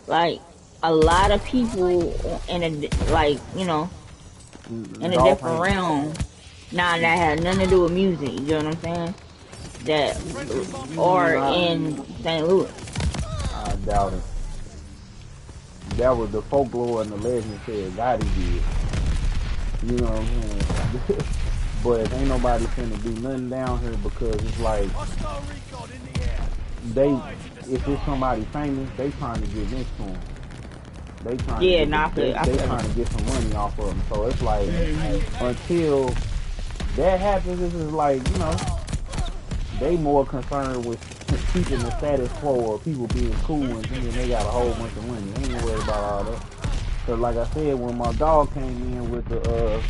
like a lot of people in a like, you know, in a different realm. Now that has nothing to do with music, you know what I'm saying? That or in St. Louis. I doubt it. That was the folklore and the legend said God he did. You know what I'm saying? But ain't nobody finna do nothing down here because it's like if it's somebody famous, they trying to get next to them. They trying to get some money off of them. So it's like until that happens, it's just like, you know, they more concerned with keeping the status quo or people being cool and thinking they got a whole bunch of money. They ain't worried about all that. Cause like I said, when my dog came in with the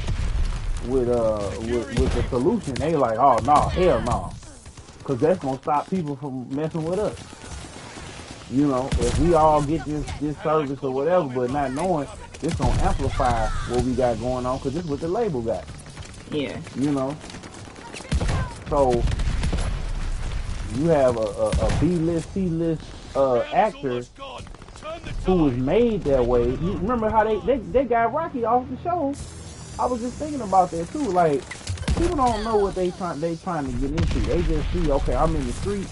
solution, they like, oh no, hell no, cause that's gonna stop people from messing with us. You know, if we all get this service or whatever, but not knowing, it's gonna amplify what we got going on, cause this is what the label got. Yeah. You know, so you have a B-list, C-list actor who was made that way. You remember how they got Rocky off the show? I was just thinking about that too. Like, people don't know what they trying to get into. They just see, okay, I'm in the street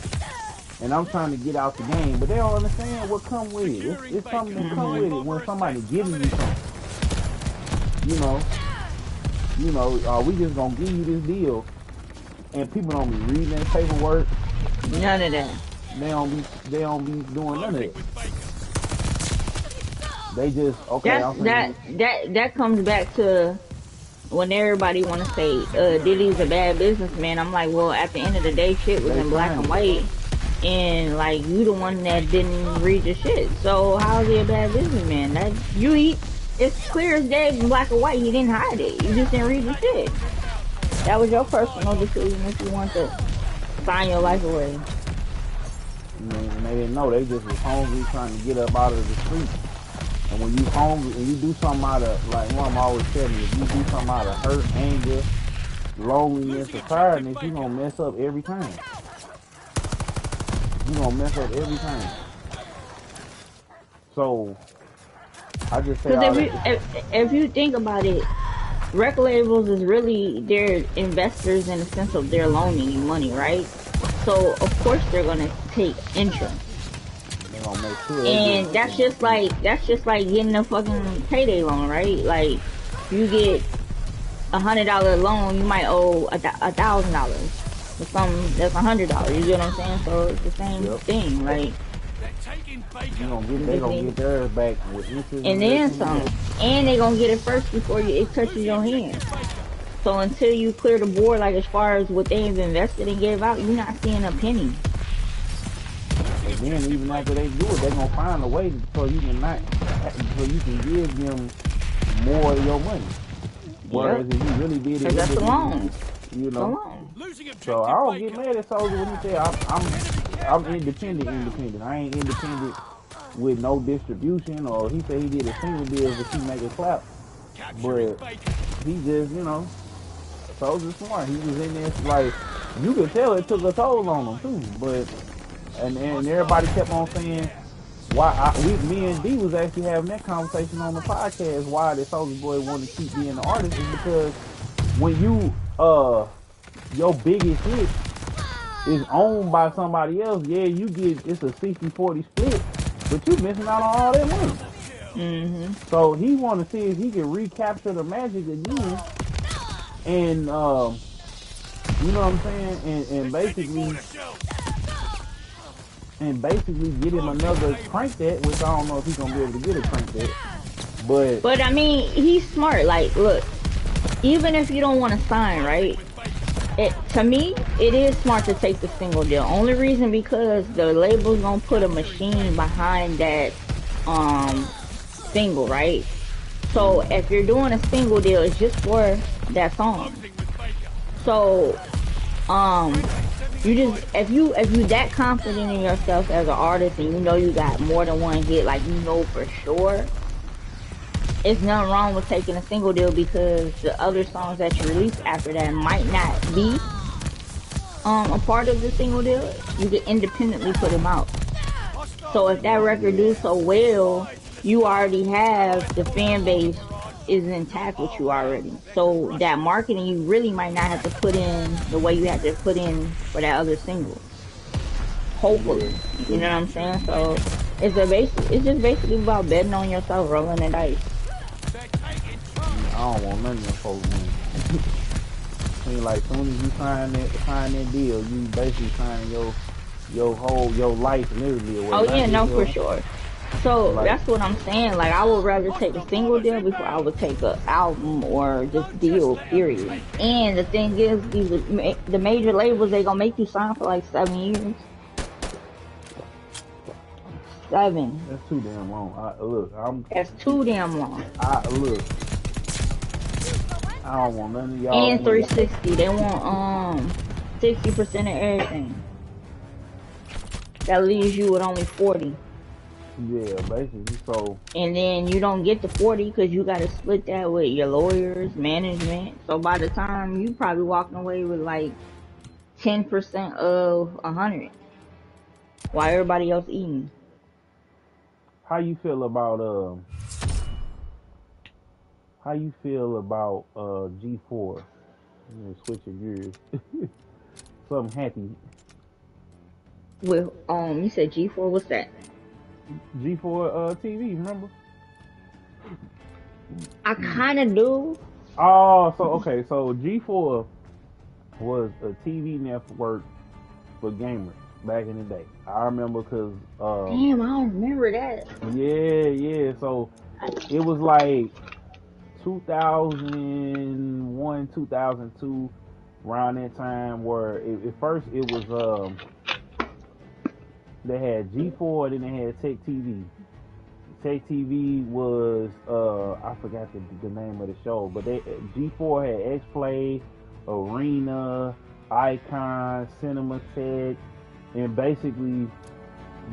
and I'm trying to get out the game, but they don't understand what come with it. It's something that come with it when somebody giving you something. You know, we just gonna give you this deal, and people don't be reading that paperwork. None of that. They don't be doing none of it. They just okay. I'm saying, That comes back to when everybody want to say Diddy's a bad businessman. I'm like, well, at the end of the day, shit was they in black and trying. white, and like you the one that didn't read your shit. So how is he a bad businessman? That you eat. It's clear as day in black and white. He didn't hide it. You just didn't read your shit. That was your personal decision if you want to sign your life away. And they didn't know. They just was hungry, trying to get up out of the street. And when you hungry and you do something out of, like Mom always tell me, if you do something out of hurt, anger, loneliness, or tiredness, you gonna mess up every time. You gonna mess up every time. So I just say all Because that. if you think about it, record labels is really they're investors in the sense of they're loaning you money, right? So of course they're gonna take interest. They gonna make sure. And that's just like getting a fucking payday loan, right? Like you get $100 loan, you might owe $1,000 for something that's $100. You get what I'm saying? So it's the same thing, like. They gonna get theirs back with interest. And then some, and they gonna get it first before it touches your hand. So until you clear the board, like as far as what they've invested and gave out, you're not seeing a penny. And then even after they do it, they gonna find a way so you can give them more of your money. Whereas if you really did it, that's the loan. You know. So I don't get mad at Soldier when he say I'm independent. I ain't independent with no distribution, or he said he did a single deal but he make it clap. But he just, Soldier's smart. He was in there like you could tell it took a toll on him too. But and everybody kept on saying why me and D was actually having that conversation on the podcast. Why the Soulja Boy wanted to keep being an artist is because when you your biggest hit is owned by somebody else, yeah, you get it's a 60-40 split, but you missing out on all that money. Mm-hmm. So he want to see if he can recapture the magic again, and you know what I'm saying, and basically get him another crank that, which I don't know if he's gonna be able to get a crank that, but I mean he's smart. Like, look, even if you don't want to sign, right? To me, it is smart to take the single deal. Only reason because the label's gonna put a machine behind that single, right? So if you're doing a single deal, it's just for that song. So you just if you that confident in yourself as an artist and you know you got more than one hit, like you know for sure, it's nothing wrong with taking a single deal because the other songs that you release after that might not be a part of the single deal. You can independently put them out. So if that record do so well, you already have the fan base is intact with you already. So that marketing you really might not have to put in the way you have to put in for that other single. Hopefully, you know what I'm saying? So it's just basically about betting on yourself, rolling the dice. I don't want none of them folks win. I mean, like, soon as you sign that deal, you basically signing your life literally away. Oh yeah, no, for sure. So like, that's what I'm saying. Like, I would rather take a single deal before I would take an album or just deal, period. And the thing is, the major labels, they gonna make you sign for like 7 years. 7. That's too damn long. That's too damn long. I don't want none of y'all. And 360. They want 60% of everything. That leaves you with only 40. Yeah, basically. So. And then you don't get the 40 because you got to split that with your lawyers, management. So by the time you probably walking away with like 10% of 100, while everybody else eating. How you feel about G4? Switching gears. Something happy. Well, you said G4. What's that? G4 TV. Remember? I kind of do. Oh, so okay. So G4 was a TV network for gamers. back in the day. I remember because Damn, I don't remember that. yeah. So it was like 2001, 2002, around that time where at first it was they had G4, then they had Tech TV. Tech TV was I forgot the name of the show, but G4 had X Play, Arena, Icon, Cinematheque, and basically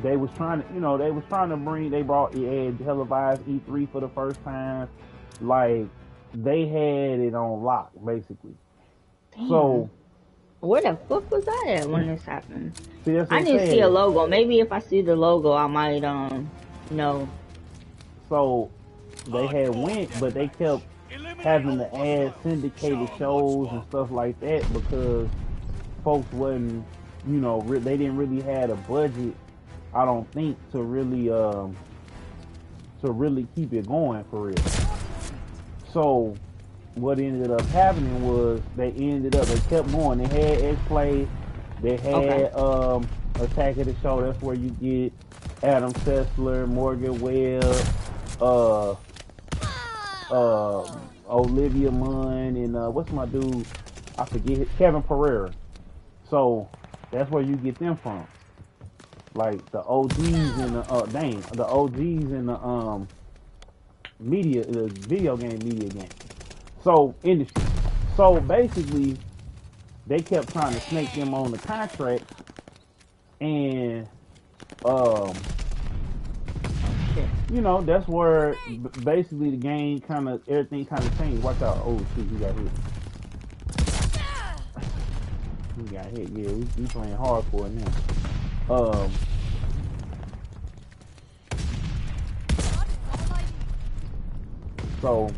they was trying to they brought televised E3 for the first time. Like they had it on lock basically. Damn. So where the fuck was I at when this happened? see, that's what I I'm didn't see saying. a logo. Maybe if I see the logo, I might know. So they had went, but they kept having to add syndicated shows and stuff like that because folks wasn't, they didn't really have a budget, I don't think, to really keep it going for real. So what ended up happening was they kept going. They had X-Play, they had Attack of the Show. That's where you get Adam Sessler, Morgan Webb, Olivia Munn, and what's my dude? I forget, Kevin Pereira. So that's where you get them from. Like the OGs in the media, the video game media game. So industry. So basically, they kept trying to snake them on the contract, and that's where basically the game everything changed. Watch out! Oh shoot, he got hit. He got hit. Yeah, we playing hardcore now. So,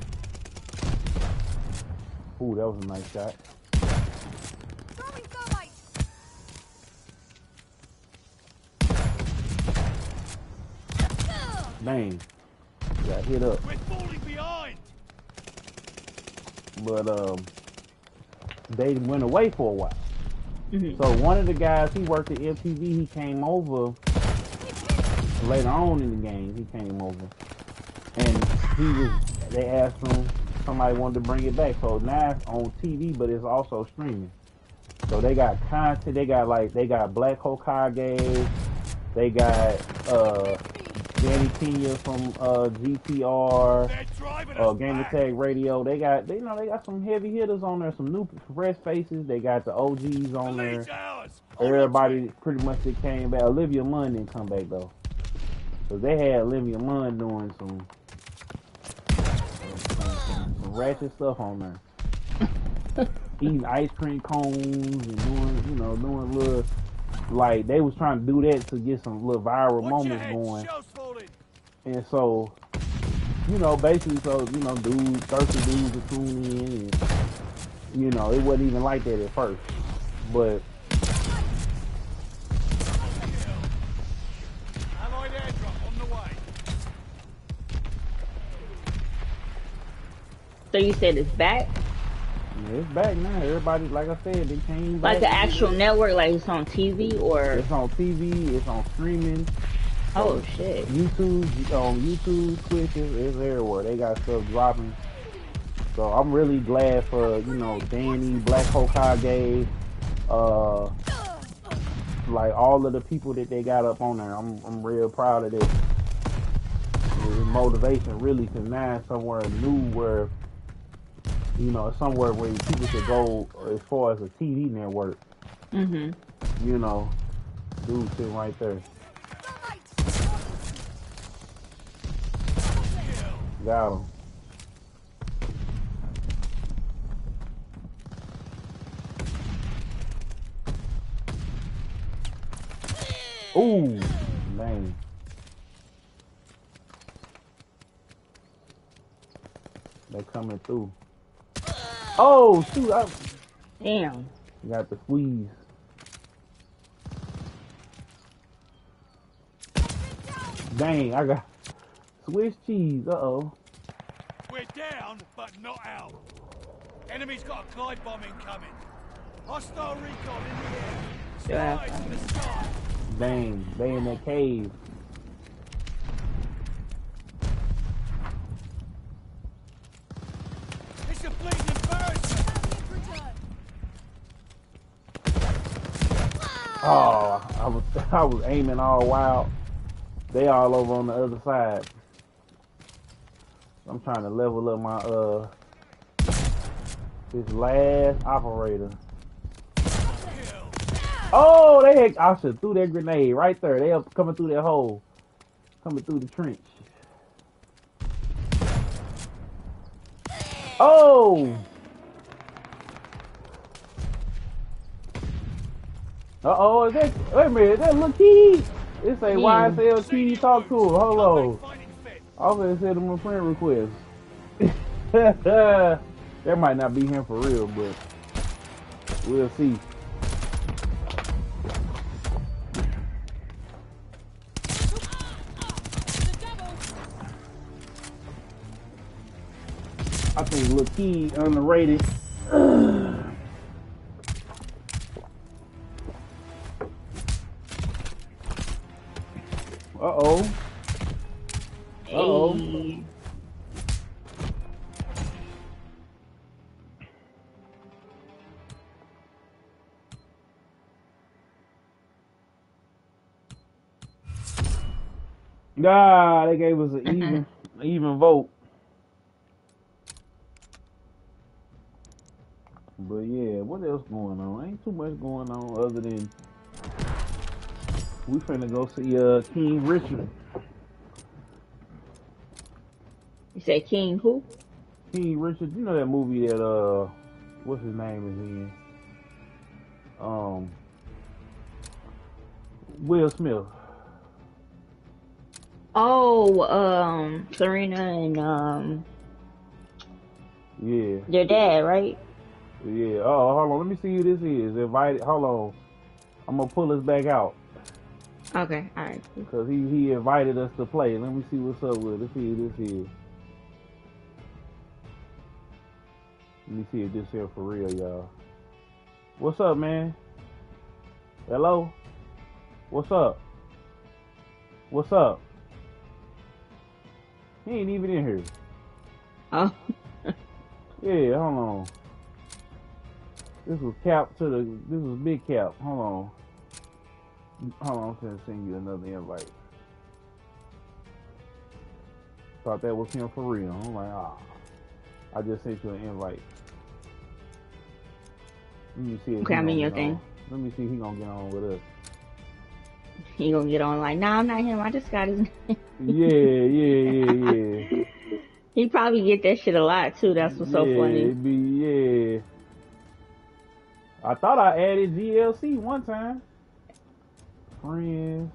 ooh, that was a nice shot. Dang, got hit up. We're falling behind. But they went away for a while. Mm-hmm. So one of the guys, he worked at MTV. He came over later on in the game. He came over, and they asked him, somebody wanted to bring it back. So now it's on TV, but it's also streaming. So they got content. They got Black Hokage. They got Danny Pena from GTR, Game Attack Radio. They got some heavy hitters on there, some new fresh faces. They got the OGs on there. Everybody pretty much that came back. Olivia Munn didn't come back though, because they had Olivia Munn doing some ratchet stuff on there, eating ice cream cones and doing little. Like, they was trying to do that to get some little viral moments going. And so, basically, dudes, thirsty dudes would tune in, and, it wasn't even like that at first. But, Allied airdrop on the way. So you said it's back? yeah, it's back now. Everybody, like I said, they came back. Like the actual network, like it's on TV or? It's on TV, it's on streaming. Oh shit. YouTube, Twitch, it's everywhere. They got stuff dropping. So I'm really glad for, Danny, Black Hokage, like all of the people that they got up on there. I'm real proud of this. The motivation really, because now it's somewhere new where, somewhere where people could go as far as a TV network. Mm-hmm. Dude sitting right there. Got him. Ooh, man. They coming through. Oh, shoot. Damn. You got the squeeze. Dang, I got Swiss cheese. Uh-oh. We're down, but not out. Enemy's got a glide bomb incoming. Hostile recon in the air. Yeah. Spies in the sky. Dang, they in that cave. It's a bleeding embarrassment. Oh, I was aiming all wild. They all over on the other side. I'm trying to level up my this last operator. Oh, I should threw that grenade right there. They up coming through that hole, coming through the trench. Oh. Uh-oh, is that, wait a minute, is that little key? It say YSL key, talk to him, hold on. I was gonna send him a friend request. That might not be him for real, but we'll see. I think Lil Key underrated. Uh-oh. Uh-oh. Hey. Nah, they gave us an even vote. But yeah, what else going on? Ain't too much going on other than we finna go see King Richard. You said King who? King Richard, you know that movie that what's his name is in? Will Smith. Oh, Serena and Yeah. their dad, right? Yeah. Oh, hold on. Let me see who this is. Invited. Hold on. I'm gonna pull this back out Okay, all right. because he invited us to play. Let me see what's up with it. Let's see who this is. Let me see if this here for real, y'all. What's up, man? Hello? What's up? What's up? He ain't even in here. Oh, Yeah, hold on. This was this was Big Cap. Hold on. Hold on, I'm gonna send you another invite. Thought that was him for real. I'm like, I just sent you an invite. Let me see if okay, he I'm in gonna your get thing. on. Let me see if he gonna get on with us. He gonna get on like, nah, I'm not him. I just got his name. Yeah. He probably get that shit a lot too. That's what's so funny. It be, yeah. I thought I added GLC one time. Friends.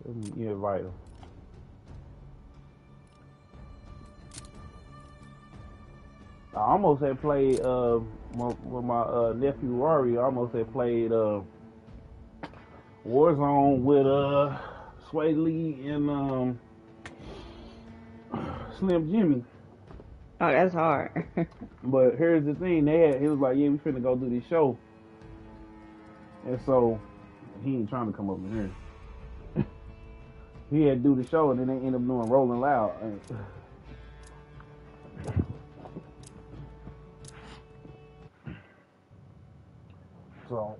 Let me invite him. I almost had played with my nephew Rory. I almost had played Warzone with Sway Lee and Slim Jimmy. Oh, that's hard. But here's the thing, he was like, yeah, we finna go do this show. And so he ain't trying to come up in here. He had to do the show and then they ended up doing Rolling Loud. So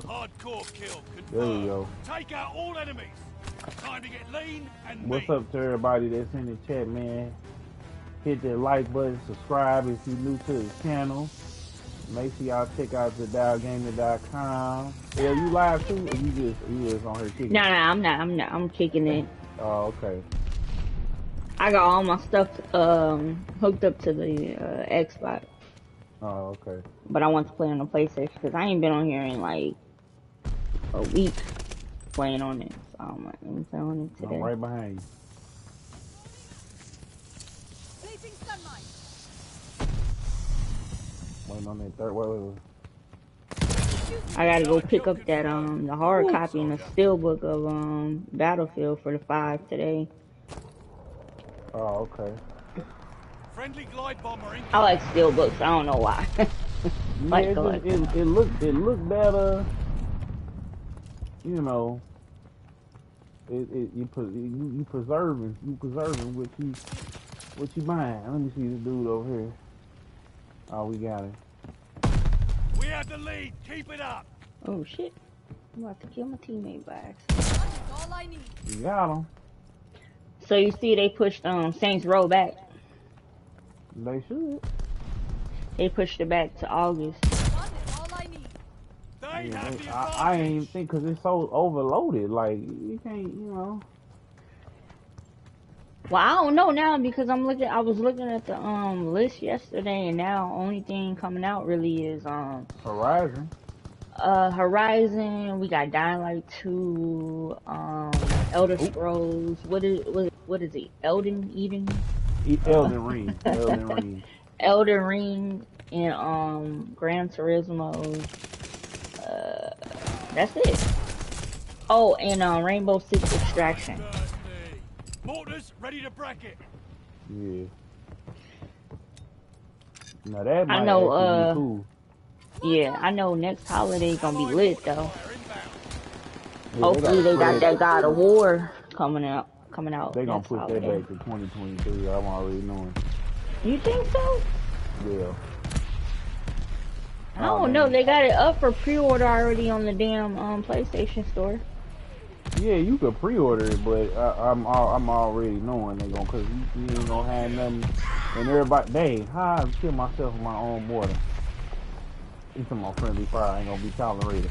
Hardcore kill confirmed. there we go. Take out all enemies. Time to get lean and What's mean. up to everybody that's in the chat, man? Hit that like button, subscribe if you're new to the channel. Make sure y'all check out the dialgaming.com. Yeah, you live too? Or you just on here kicking? No, I'm not. I'm kicking it. Oh, okay. I got all my stuff hooked up to the Xbox, Oh, okay. but I want to play on the PlayStation because I ain't been on here in like a week playing on it. So I'm like, let me play on it today. I'm right behind you. Waiting on that third. Wait. I gotta go pick up that the hard copy and the steelbook of Battlefield for the 5 today. Oh, okay. Friendly glide bomber incoming. I like steelbooks. I don't know why. Yeah, Like it collecting them. looked better. You know, you preserving what you buying. Let me see this dude over here. Oh, we got it. We have the lead. Keep it up. Oh shit! I'm about to kill my teammate by accident. That is all I need. You got him. So you see, they pushed Saints Row back. They should. They pushed it back to August. That is all I need. They Yeah, have the I ain't advantage. think because it's so overloaded. Like you can't, you know. Well, I don't know now because I was looking at the list yesterday, and now only thing coming out really is Horizon. Horizon. We got Dying Light 2, Elder Scrolls. What is it? Elden Eden. Elden Ring. Elden Ring. Elden Ring and Gran Turismo. That's it. Oh, and Rainbow Six Extraction. Thirsty. Mortars ready to bracket. Yeah. Now that might I know. actually be cool. Yeah, I know. Next holiday gonna be lit though. Fire inbound. Yeah, Hopefully they got push- that God of War coming out. They They gonna push that back to 2023. I'm already knowing. You think so? Yeah. I don't know. They got it up for pre-order already on the damn PlayStation Store. Yeah, you could pre-order it, but I'm already knowing they gonna, cause you ain't gonna have nothing. And everybody, dang, how I kill myself with my own mortar. It's my friendly fire ain't gonna be tolerated.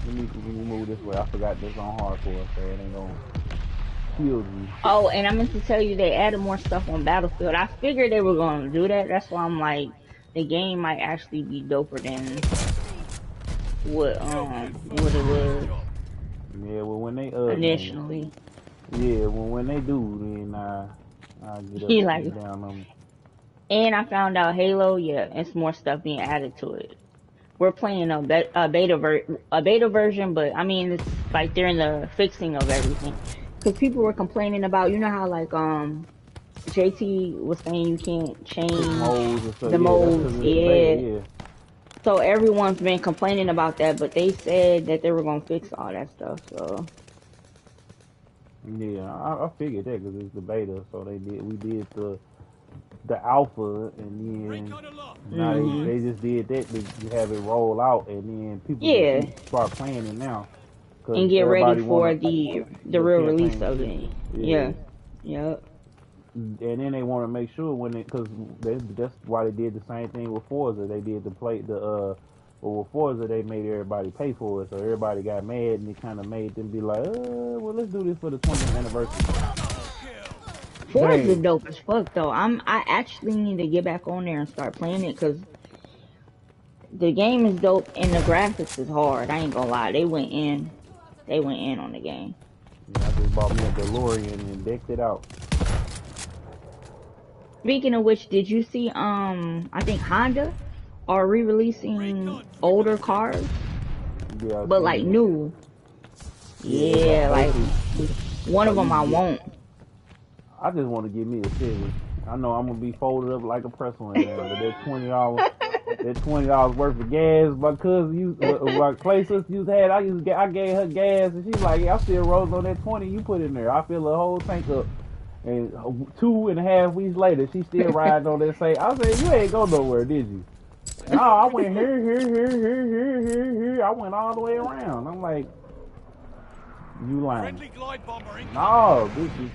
Let me move this way. I forgot this on hardcore, so it ain't gonna kill you. Oh, and I meant to tell you they added more stuff on Battlefield. I figured they were gonna do that. That's why I'm like, the game might actually be doper than what it was Yeah, well when they initially. yeah, well when they do, then I get up He and like- get down on them. And I found out Halo, yeah, it's more stuff being added to it. We're playing a beta version, but I mean it's like they're in the fixing of everything. Because people were complaining about, you know how like JT was saying you can't change Moles and stuff. the Yeah, modes, that's 'cause it's yeah. beta, yeah. So everyone's been complaining about that, but they said that they were gonna fix all that stuff. So Yeah, I figured that because it's the beta, so we did the alpha, and then Recon aloft. now they just did that to have it roll out, and then people Yeah. can start playing it now. 'Cause and get ready everybody for wanna- the real campaign release of shit. it. Yeah. Yep. And then they want to make sure because that's why they did the same thing with Forza. They did well, with Forza they made everybody pay for it, so everybody got mad, and it kind of made them be like, well, let's do this for the 20th anniversary. Forza Dang. dope as fuck though. I actually need to get back on there and start playing it because the game is dope and the graphics is hard. I ain't gonna lie. They went in on the game. Yeah, I just bought me a DeLorean and decked it out. Speaking of which, did you see I think Honda are re-releasing older cars, Yeah, but like new. Yeah, like one of them I won't. I just want to give me a Civic. I know I'm gonna be folded up like a pretzel in there, but that $20 worth of gas my cousin used, my clay sister used to have. I gave her gas, and she's like, I still rolls on that 20 you put in there. I fill the whole tank up, and 2.5 weeks later, she still riding on that same. I said, you ain't go nowhere, did you? No, I went here. I went all the way around. I'm like, you lying? Friendly glide bomber incoming. No, this is.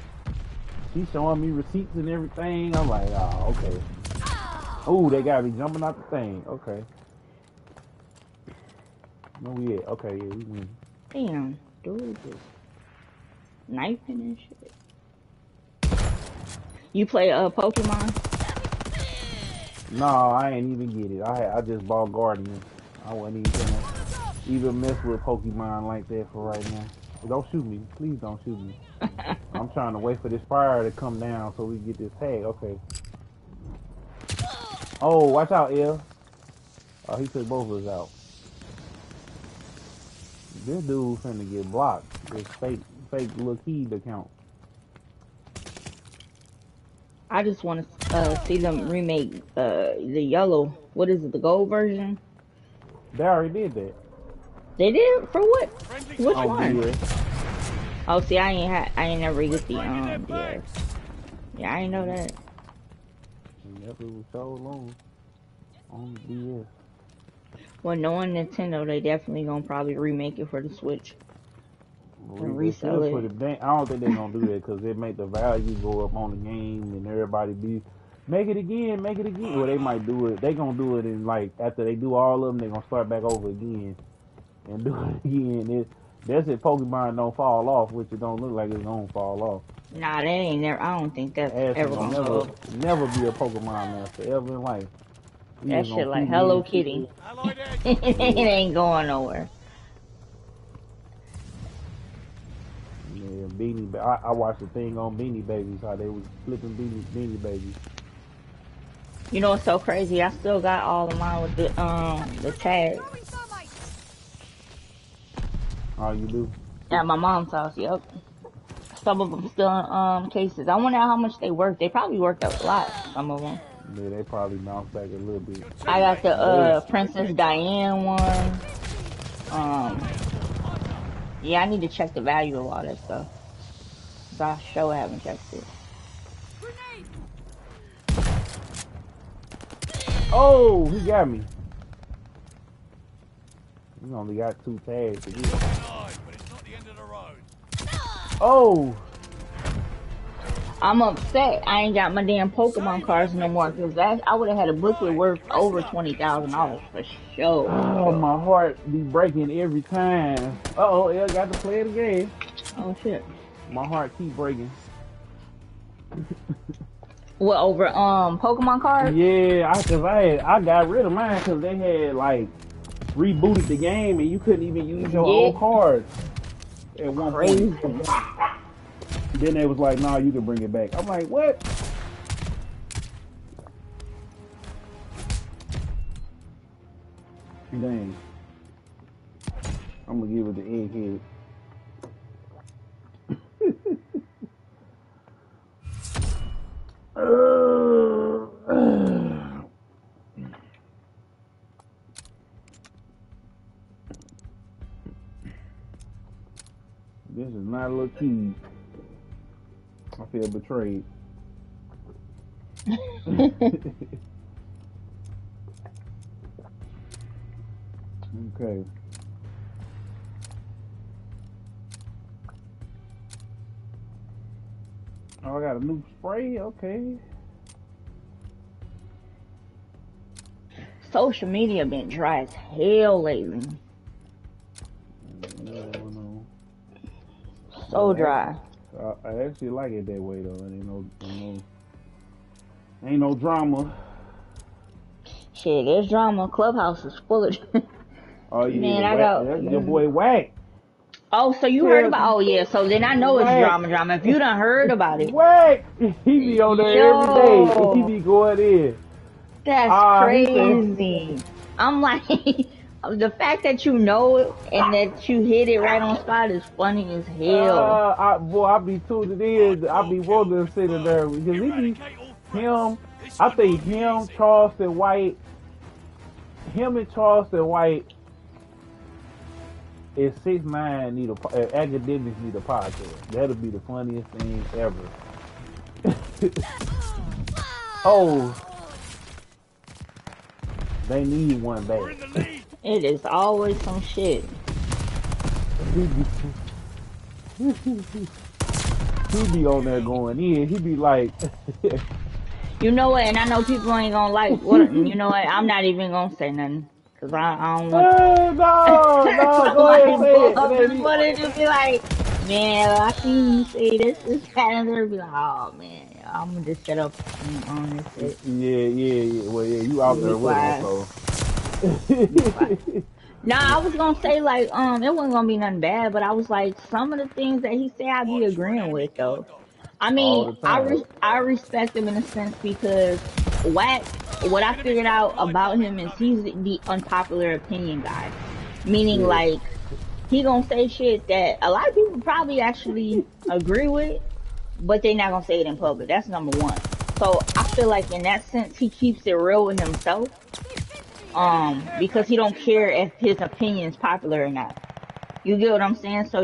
She's showing me receipts and everything. I'm like, oh, okay. Oh, they got me jumping out the thing. Okay. No, yeah. Okay, yeah, we win. Damn, dude, just knifing and shit. You play Pokemon? No, I ain't even get it. I just bought Guardian. I wasn't even gonna even mess with Pokemon like that for right now. Don't shoot me. Please don't shoot me. I'm trying to wait for this fire to come down so we get this tag. Okay. Oh, watch out, El. Oh, he took both of us out. This dude finna get blocked. This fake little key account. I just want to see them remake the yellow. What is it? The gold version? They already did that. They did for what? Friendly Which Oh, one? yeah. Oh, see, I ain't never get the DS. Yeah, I ain't know that. Yep, it was so long. On the DS. Well, knowing Nintendo, they definitely gonna probably remake it for the Switch and They resell should put it. it back. I don't think they're gonna do that because it make the value go up on the game and everybody be make it again, make it again. Well, they might do it. They gonna do it in like after they do all of them, they gonna start back over again and do it again. That's if Pokemon don't fall off, which it don't look like it's gonna fall off. Nah, they ain't never. I don't think that's Ash ever gonna gonna go. never be a Pokemon master ever in life. He That just shit gonna like keep Hello being- Kitty. Allied air It ain't going nowhere. Yeah, I watched the thing on Beanie Babies, how they was flipping Beanie Babies. You know what's so crazy? I still got all of mine with the tag All you do? at my mom's house. Yep. Some of them still in cases. I wonder how much they work. They probably worked a lot. Some of them. Yeah, they probably bounced back a little bit. I got the Princess Diane one. Yeah, I need to check the value of all that stuff. 'Cause I sure haven't checked it. Oh, he got me. He only got 2 tags to get. denied, but it's not the end of the road. Oh, I'm upset I ain't got my damn Pokemon cards no more because I would have had a booklet worth over $20,000 for sure. oh, my heart be breaking every time. Uh-oh, I got to play it again. Oh shit. My heart keep breaking. What over Pokemon cards? Yeah, I got rid of mine because they had like rebooted the game and you couldn't even use your old cards at one Crazy. point. Then they was like, "Nah, you can bring it back." I'm like, "What?" Dang. I'm gonna give it the egghead. This is not a little key. I feel betrayed. Okay. Oh, I got a new spray. Okay. Social media been dry as hell lately. No. So dry. I actually like it that way though. Ain't no drama. Shit, there's drama. Clubhouse is full of. Oh yeah, Man, I got- that's your boy Wack. Oh, so you heard about? Oh yeah, so then I know it's drama. If you done heard about it, Wack, he be on there Yo. every day. He be going in. that's he crazy. I'm like, the fact that you know it and that you hit it right on spot is funny as hell. I be tuned in. I be wanting to sit in there because he be Eradicate all threats. him. This I should think be him, easy. Charleston White, him and Charleston White. If 6ix9ine need academics need a podcast, that'll be the funniest thing ever. Oh, they need one We're in bad. the lead. It is always some shit. He be on there going in. He be like, You know what? And I know people ain't gonna like what. You know what? I'm not even gonna say nothing because I don't want. no, go ahead and say it. I And then he- want to just be like, man, I seen you say this, and they'll be like, oh man, I'm gonna just shut up on this shit. Yeah. Well, yeah, you out there with him, so. Nah, I was gonna say like, it wasn't gonna be nothing bad, but I was like, some of the things that he said, I be agreeing with though. I All mean, the time. I respect him in a sense because Wack, what I figured out about him is he's the unpopular opinion guy. Meaning Yeah. like, he gonna say shit that a lot of people probably actually agree with, but they not gonna say it in public. That's number one. So I feel like in that sense, he keeps it real with himself. Because he don't care if his opinion is popular or not. You get what I'm saying? So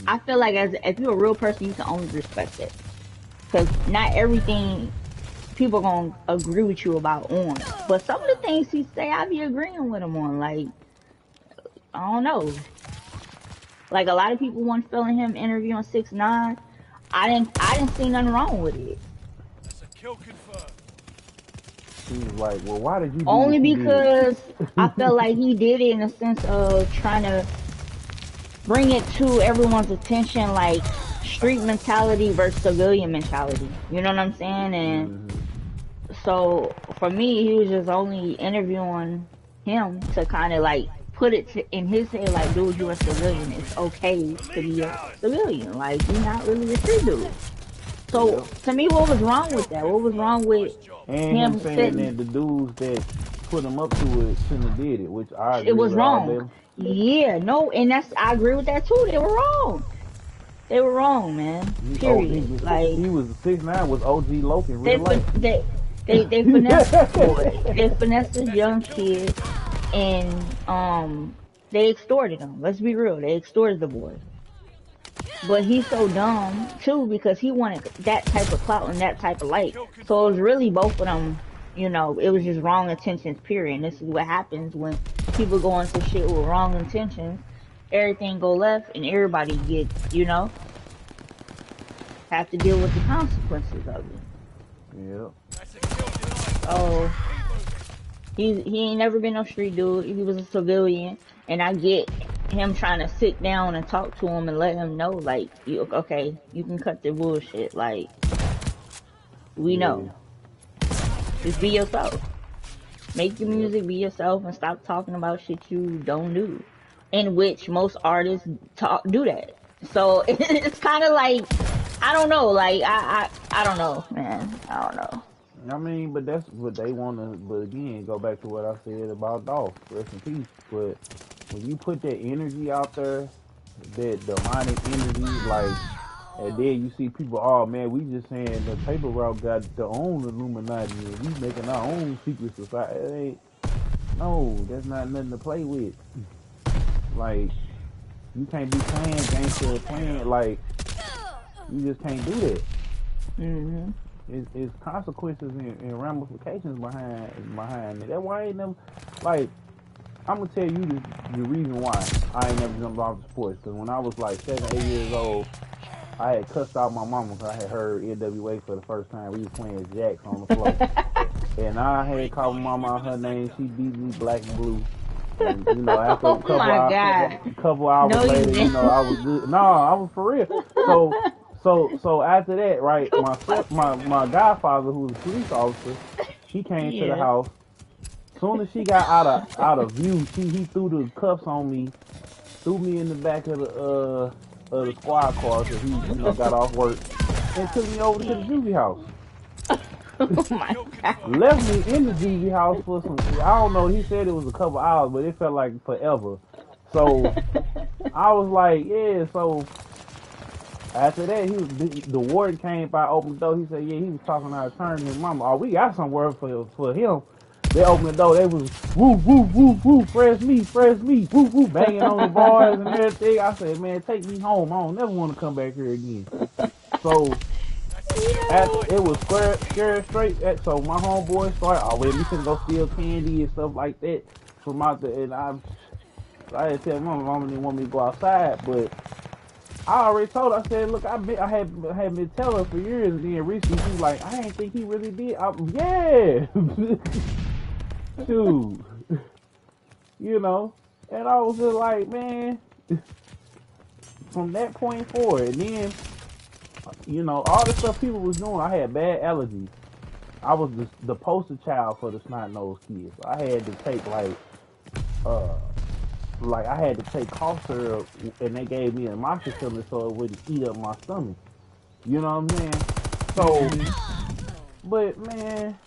I feel like if you're a real person, you can only respect it. Cause not everything people gonna agree with you about on. But some of the things he say, I be agreeing with him on. Like, I don't know. Like a lot of people weren't feeling him interviewing 6ix9ine. I didn't see nothing wrong with it. That's a kill confirmed. He was like, well, why did you do Only what you because did? I felt like he did it in a sense of trying to bring it to everyone's attention, like street mentality versus civilian mentality. You know what I'm saying? And so for me, he was just only interviewing him to kind of like put it in his head, like, dude, you're a civilian. It's okay to be a civilian. Like, you're not really a street dude. So to me, what was wrong with that? What was wrong with and him saying that the dudes that put him up to it shouldn't have did it, which I agree it was with all wrong. them. Yeah, no, and I agree with that too. They were wrong. They were wrong, man. Period. He was 6ix9ine was OG Loki in real life. They finessed the boy. They finessed this young kid, and they extorted him. Let's be real. They extorted the boy. But he's so dumb too because he wanted that type of clout and that type of light. So it was really both of them. You know, it was just wrong intentions. Period. And this is what happens when people go into shit with wrong intentions. Everything go left, and everybody get, you know, have to deal with the consequences of it. Yeah. Oh, he ain't never been no street dude. He was a civilian, and I get him trying to sit down and talk to him and let him know, like, okay, you can cut the bullshit. Like, we know. Just be yourself. Make your music, be yourself, and stop talking about shit you don't do. In which most artists do that. So it's kind of like, I don't know. Like I don't know, man. I don't know. I mean, but that's what they want to. But again, go back to what I said about Dolph. Rest in peace. But when you put that energy out there, that demonic energy, like, and then you see people, oh man, we just saying the paper route got their own Illuminati, and we making our own secret society. No, that's not nothing to play with. Like, you can't be playing gangster playing, like, you just can't do that. It's consequences and ramifications behind it. That's why I ain't never, like, I'm gonna tell you the reason why I ain't never jumped off the sports. Because when I was like 7, 8 years old, I had cussed out my mama because I had heard NWA for the first time. We was playing jacks on the floor. And I had called my mama out her name. She beat me black and blue. And, you know, after a couple hours later, you know, I was good. No, I was for real. So after that, right, my godfather, who was a police officer, he came to the house. Soon as she got out of view, he threw the cuffs on me, threw me in the back of the squad car because he, you know, got off work, and took me over to the juvie house. Oh my God. Left me in the juvie house for some, I don't know, he said it was a couple hours, but it felt like forever. So I was like, yeah, so after that, the warden came by, opened the door. He said, yeah, he was talking out of turn to his mama. Oh, we got somewhere for him. They opened the door. They was woo, woo, woo, woo, fresh meat, woo, woo, banging on the bars and everything. I said, man, take me home. I don't never want to come back here again. So it was scared straight. So my homeboy started, oh, wait, we can go steal candy and stuff like that from out there. And I had said, my mama didn't want me to go outside, but I already told her, I said, look, I had been telling her for years, and then recently she was like, I didn't think he really did. Yeah. Dude. You know, and I was just like, man, from that point forward, and then, you know, all the stuff people was doing, I had bad allergies. I was the poster child for the snot-nosed kids. I had to take, I had to take cough syrup, and they gave me amoxicillin so it wouldn't eat up my stomach. You know what I'm saying? So, but man,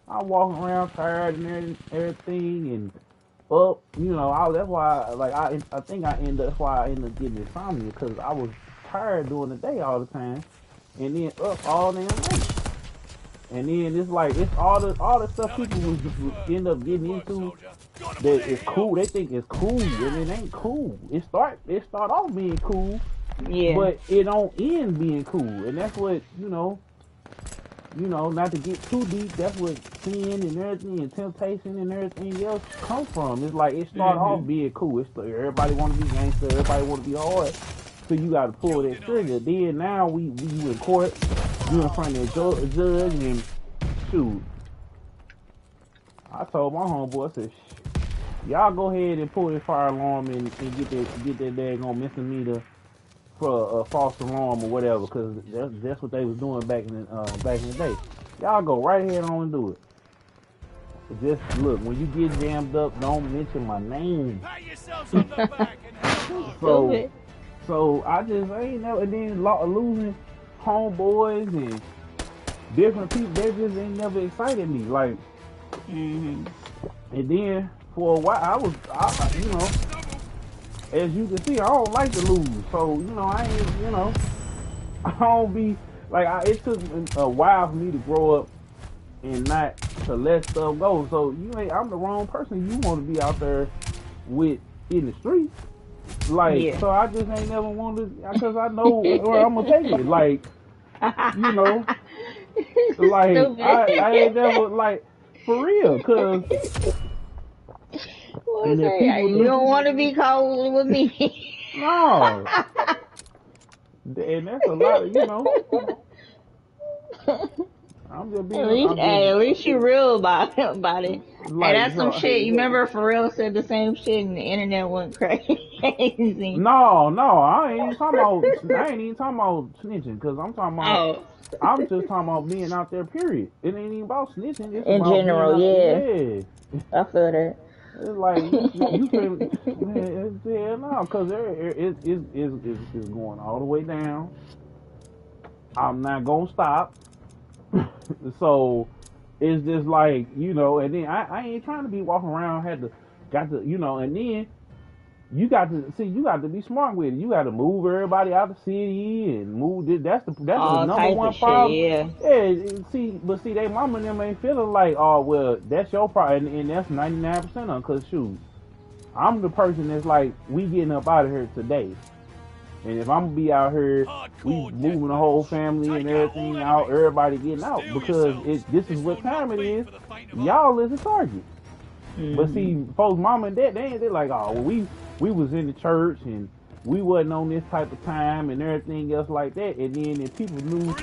I'm walking around tired and everything, and up, you know, that's why, like, I think that's why I ended up getting insomnia, because I was tired during the day all the time, and then up all damn night. And then it's like it's all the stuff people will end up getting into that is cool. They think it's cool, and it ain't cool. It start off being cool, Yeah. but it don't end being cool. And that's what not to get too deep. That's what sin and everything and temptation and everything else come from. It's like it start off being cool. It's everybody want to be gangster. Everybody want to be hard. So you got to pull that trigger. Then now we in court. You in front of the judge and shoot. I told my homeboy, I said, y'all go ahead and pull this fire alarm and get that daggone misdemeanor for a false alarm or whatever, because that's what they was doing back in the day. Y'all go right ahead on and do it. Just look, when you get jammed up, don't mention my name. Pat yourselves on the back and hell So I ain't never, and then losing homeboys and different people, they just ain't never excited me. Like, and then for a while, as you can see, I don't like to lose. So, I ain't, I don't be, like, it took a while for me to grow up and not to let stuff go. So, I'm the wrong person you want to be out there with in the streets. Like, so I just ain't never wanted to, because I know where I'm going to take it. Like, like, I ain't never, like, for real, because you don't want to be cold with me. No. And that's a lot of, I'm just being... At least you real about it. Like, and that's some shit. You remember Pharrell said the same shit and the internet went crazy. No, I ain't even talking about snitching, because I'm talking about... I'm just talking about being out there, period. It ain't even about snitching. It's in about general, yeah. I feel that. It's like, you can... Yeah, no, because it's going all the way down. I'm not going to stop. So, it's just like, and then I ain't trying to be walking around, got to, and then you got to be smart with it. You got to move everybody out the city and move. That's the number one problem. Yeah. But they mama and them ain't feeling like, oh well, that's your problem, and that's 99% of them. Cause shoot, I'm the person that's like, we getting up out of here today. And if I'm gonna be out here, we moving the whole family and everything out, everybody getting out, because this is what time it is. Y'all is a target. But see, folks, mama and dad, they're like, oh, well, we was in the church and we wasn't on this type of time and everything else like that. And then if people knew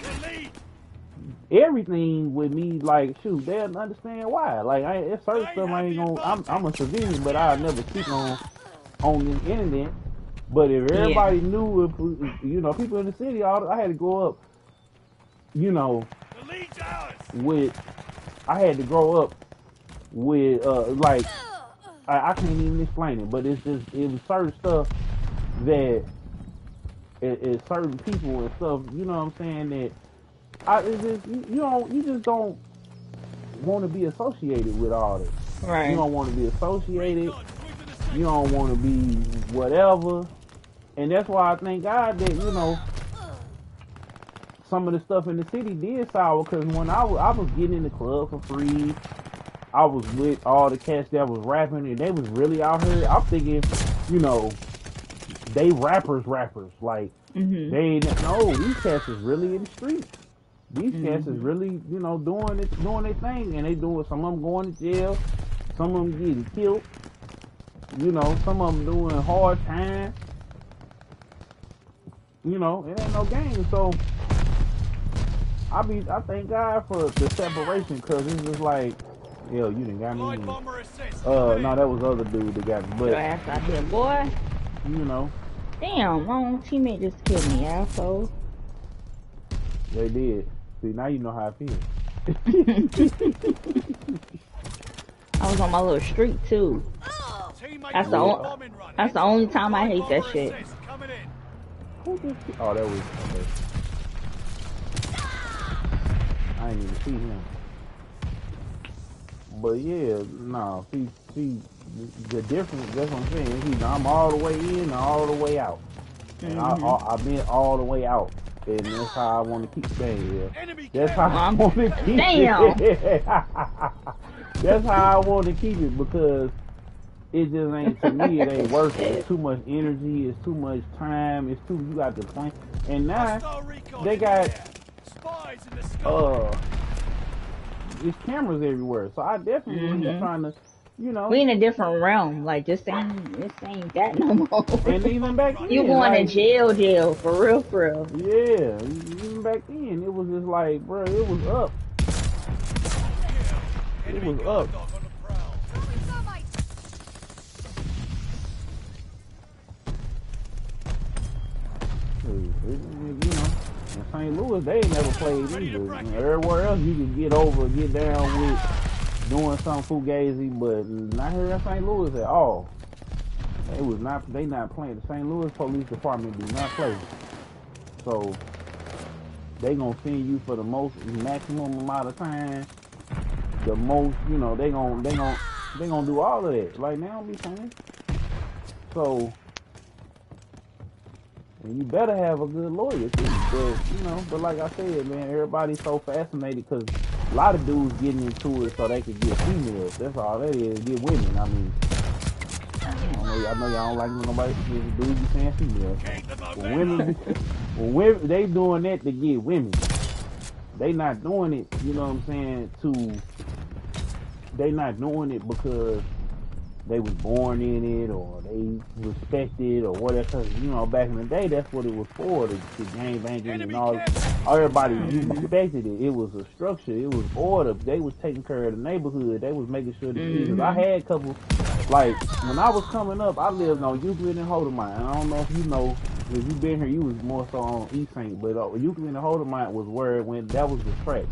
everything with me, like, shoot, they'll understand why. Like, it's certain stuff I ain't gonna, I'm a civilian, but I'll never speak on the internet. But if everybody knew, if people in the city, I had to grow up, I had to grow up with, like, I can't even explain it, but it was certain stuff that, it's certain people and stuff, you know what I'm saying, that, it's just, you just don't want to be associated with all this. Right. You don't want to be associated, you don't want to be whatever, and that's why I thank God that, some of the stuff in the city did sour, because when I was getting in the club for free, I was with all the cats that was rapping, and they was really out here. I'm thinking, they rappers, like, they no, these cats is really in the streets. These cats is really, doing their thing, and they doing, some of them going to jail, some of them getting killed, some of them doing hard time. It ain't no game. So I thank God for the separation, because it's just like, yo, you done got me. No, that was the other dude that got me. But your ass out here, boy. Damn, my own teammate just killed me, asshole. They did. See, now you know how I feel. I was on my little streak too. That's the only time I hate that shit. Oh, that was okay. I didn't even see him. But yeah, no, see, the difference, that's what I'm saying. I'm all the way in and all the way out. And I've been all the way out. And that's how I want to keep staying. Enemy That's how I want to keep Damn. it. That's how I want to keep it because it just ain't, to me, it ain't worth it. It's too much energy, it's too much time, you got to plan. And now, Hostile recon they in the got, air. Spies in the sky. there's cameras everywhere. So I definitely be trying to, you know. We in a different realm. Like this ain't that no more. And even back then, You going like, to jail for real, for real. yeah, even back then, it was just like, bro, it was up. It Enemy was guard up. dog on the prowl. You know, in St. Louis, they ain't never played either. Everywhere else, you can get down with doing some fugazi, but not here in St. Louis at all. They not playing. The St. Louis Police Department do not play. So they gonna send you for the maximum amount of time. The most, you know, they gonna do all of that. Like, they don't be playing. So. And you better have a good lawyer too. But like I said, man, everybody's so fascinated because a lot of dudes getting into it so they can get females. That's all that is, get women. I mean, I know y'all don't like when nobody dudes be saying females. But women, they doing that to get women. They not doing it, you know what I'm saying, they not doing it because they was born in it or they respect it or whatever. Cause, you know, back in the day, that's what it was for, the gang banging and all. Everybody respected it. It was a structure. It was order. They was taking care of the neighborhood. They was making sure the kids. I had a couple, like, when I was coming up, I lived on Euclid and Holdemite. And I don't know if you know, if you been here, you was more so on East St. But Euclid and Holdemite was where it went. That was the track.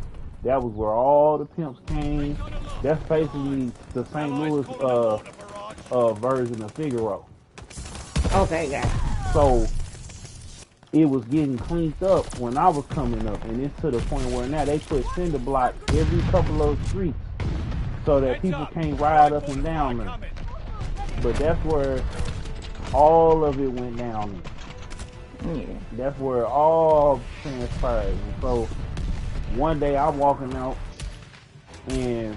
That was where all the pimps came. That's basically the St. Louis version of Figaro. Okay, guys. So it was getting cleaned up when I was coming up, and it's to the point where now they put cinder blocks every couple of streets so that people can't ride up and down them. But that's where all of it went down. Yeah. That's where it all transpired. And so one day I'm walking out and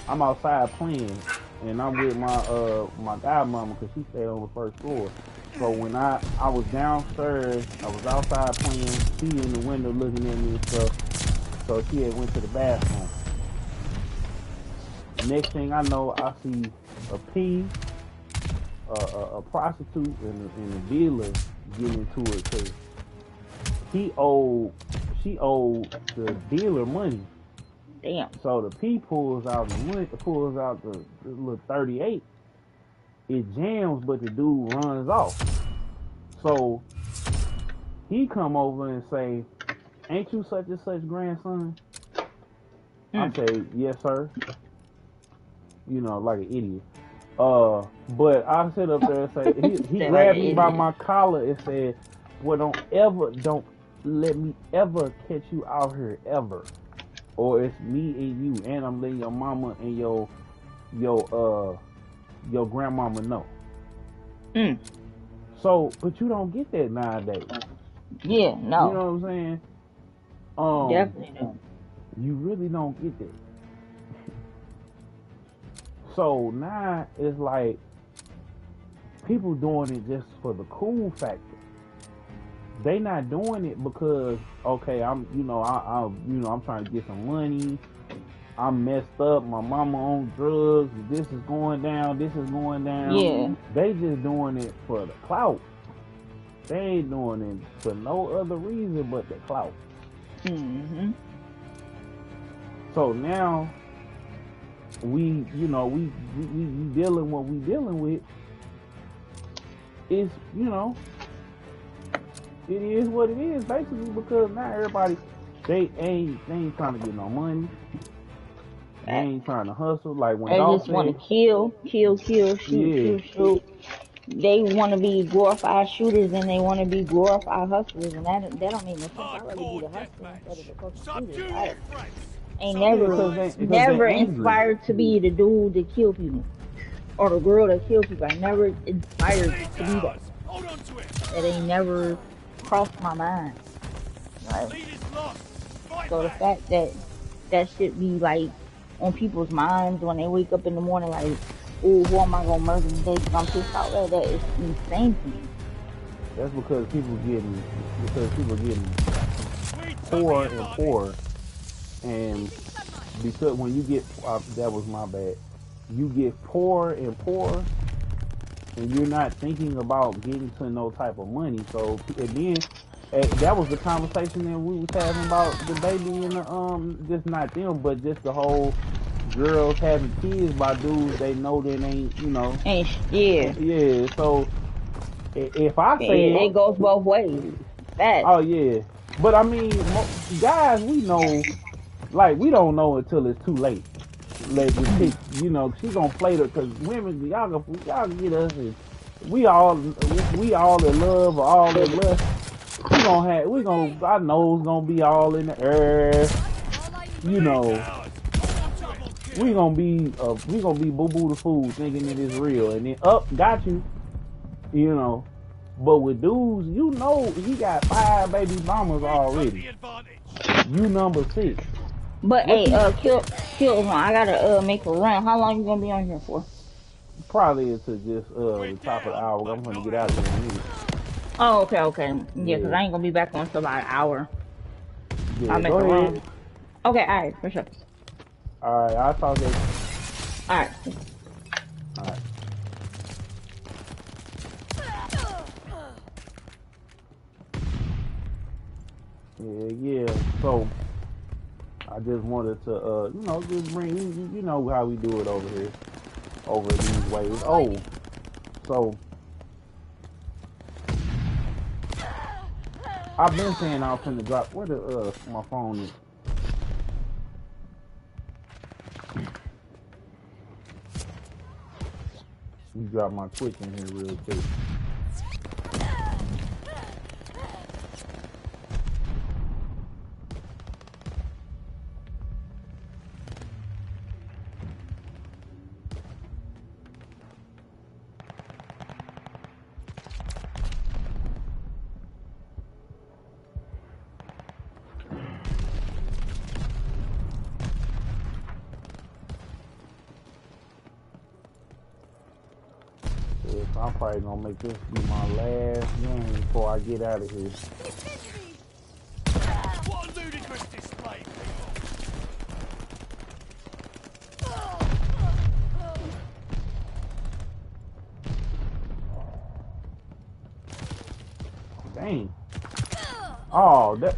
I'm outside playing, and I'm with my godmama because she stayed on the first floor. So when I was downstairs, I was outside playing, she in the window looking at me and stuff. So she had went to the bathroom. Next thing I know, I see a prostitute and a dealer getting into it because she owed the dealer money. Damn. So the P pulls out the little 38. It jams, but the dude runs off. So he come over and say, "Ain't you such and such grandson?" I say, "Yes, sir." You know, like an idiot. But I sit up there and say, he grabbed me by my collar and said, "Well, don't let me ever catch you out here ever, or it's me and you, and I'm letting your mama and your grandmama know." So, but you don't get that nowadays. Yeah, no. You know what I'm saying? Definitely don't. You really don't get that. So now it's like people doing it just for the cool factor. They not doing it because, okay, I'm trying to get some money. I'm messed up. My mama on drugs. This is going down. Yeah. They just doing it for the clout. They ain't doing it for no other reason but the clout. Mm-hmm. So now we dealing what we dealing with. It's, it is what it is basically, because now everybody they ain't trying to get no money. They ain't trying to hustle. Like when they Dolph just want to kill, shoot. They want to be glorified shooters and they want to be glorified hustlers, and that don't mean nothing. I'd rather be the hustler instead of the fucking shooter. I ain't never inspired to be the dude that kill people or the girl that kill people. I never inspired to be that. It ain't never crossed my mind. Like, Lead is lost. Fight so the back. fact that that should be like on people's minds when they wake up in the morning, like, oh, who am I gonna murder today? Because I'm pissed out. Like that is insane to me. That's because people getting We took poor the and advantage. poor, and because when you get that was my bad. You get poor and poor, and you're not thinking about getting to no type of money. So and then that was the conversation that we was having about the baby and the just not them, but just the whole girls having kids by dudes they know that ain't And yeah, yeah. So if I say it goes both ways. That oh yeah, but I mean guys we know like we don't know until it's too late. Let the chick, she gonna play the because women, y'all get us and we all in love or all in lust. I know it's gonna be all in the air, you know. Ours. Double We kill. gonna be boo boo the fool thinking it is real, and then got you, you know. But with dudes, he got 5 baby mamas We took already. the advantage. You number 6. But What hey, you kill. I gotta make a run. How long you gonna be on here for? probably into just We're the top of the down, hour. but I'm gonna not get out out. of here in a minute. Oh, okay. Yeah, because Yeah, I ain't gonna be back on for about an hour. I'll yeah. make Go a ahead. run. Okay, alright, for sure. All right, I'll talk to you. Alright. All right. Yeah. So I just wanted to, just bring you know how we do it over here, over these ways. Oh, so I've been saying I was finna drop. Where the my phone is? Let me drop my Twitch in here real quick. Yeah, so I'm probably gonna make this be my last game before I get out of here. What a ludicrous display, people. Dang. Oh, that.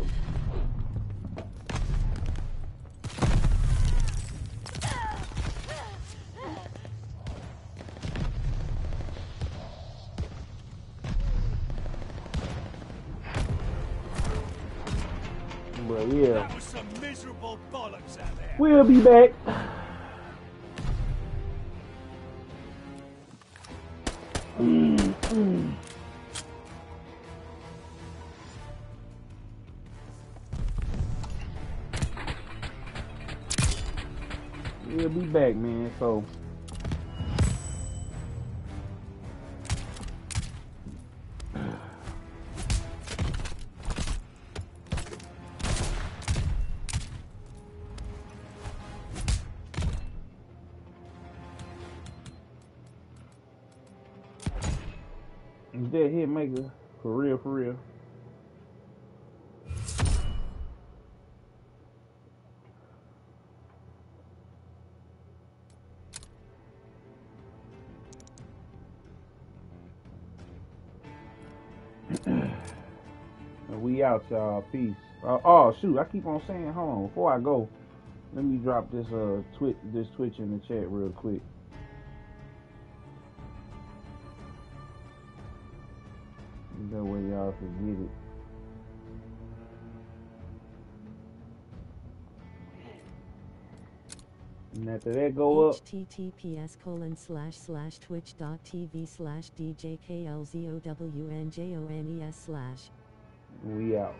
But yeah, That was some miserable bollocks out there. we'll be back. We'll be back, man. So. That hit maker for real, for real. We out, y'all. Peace. Oh shoot, I keep on saying. Hold on, before I go, let me drop this Twitch in the chat real quick. That way y'all can get it. And after that go up, https://twitch.tv/djklzowwnjones/ we out.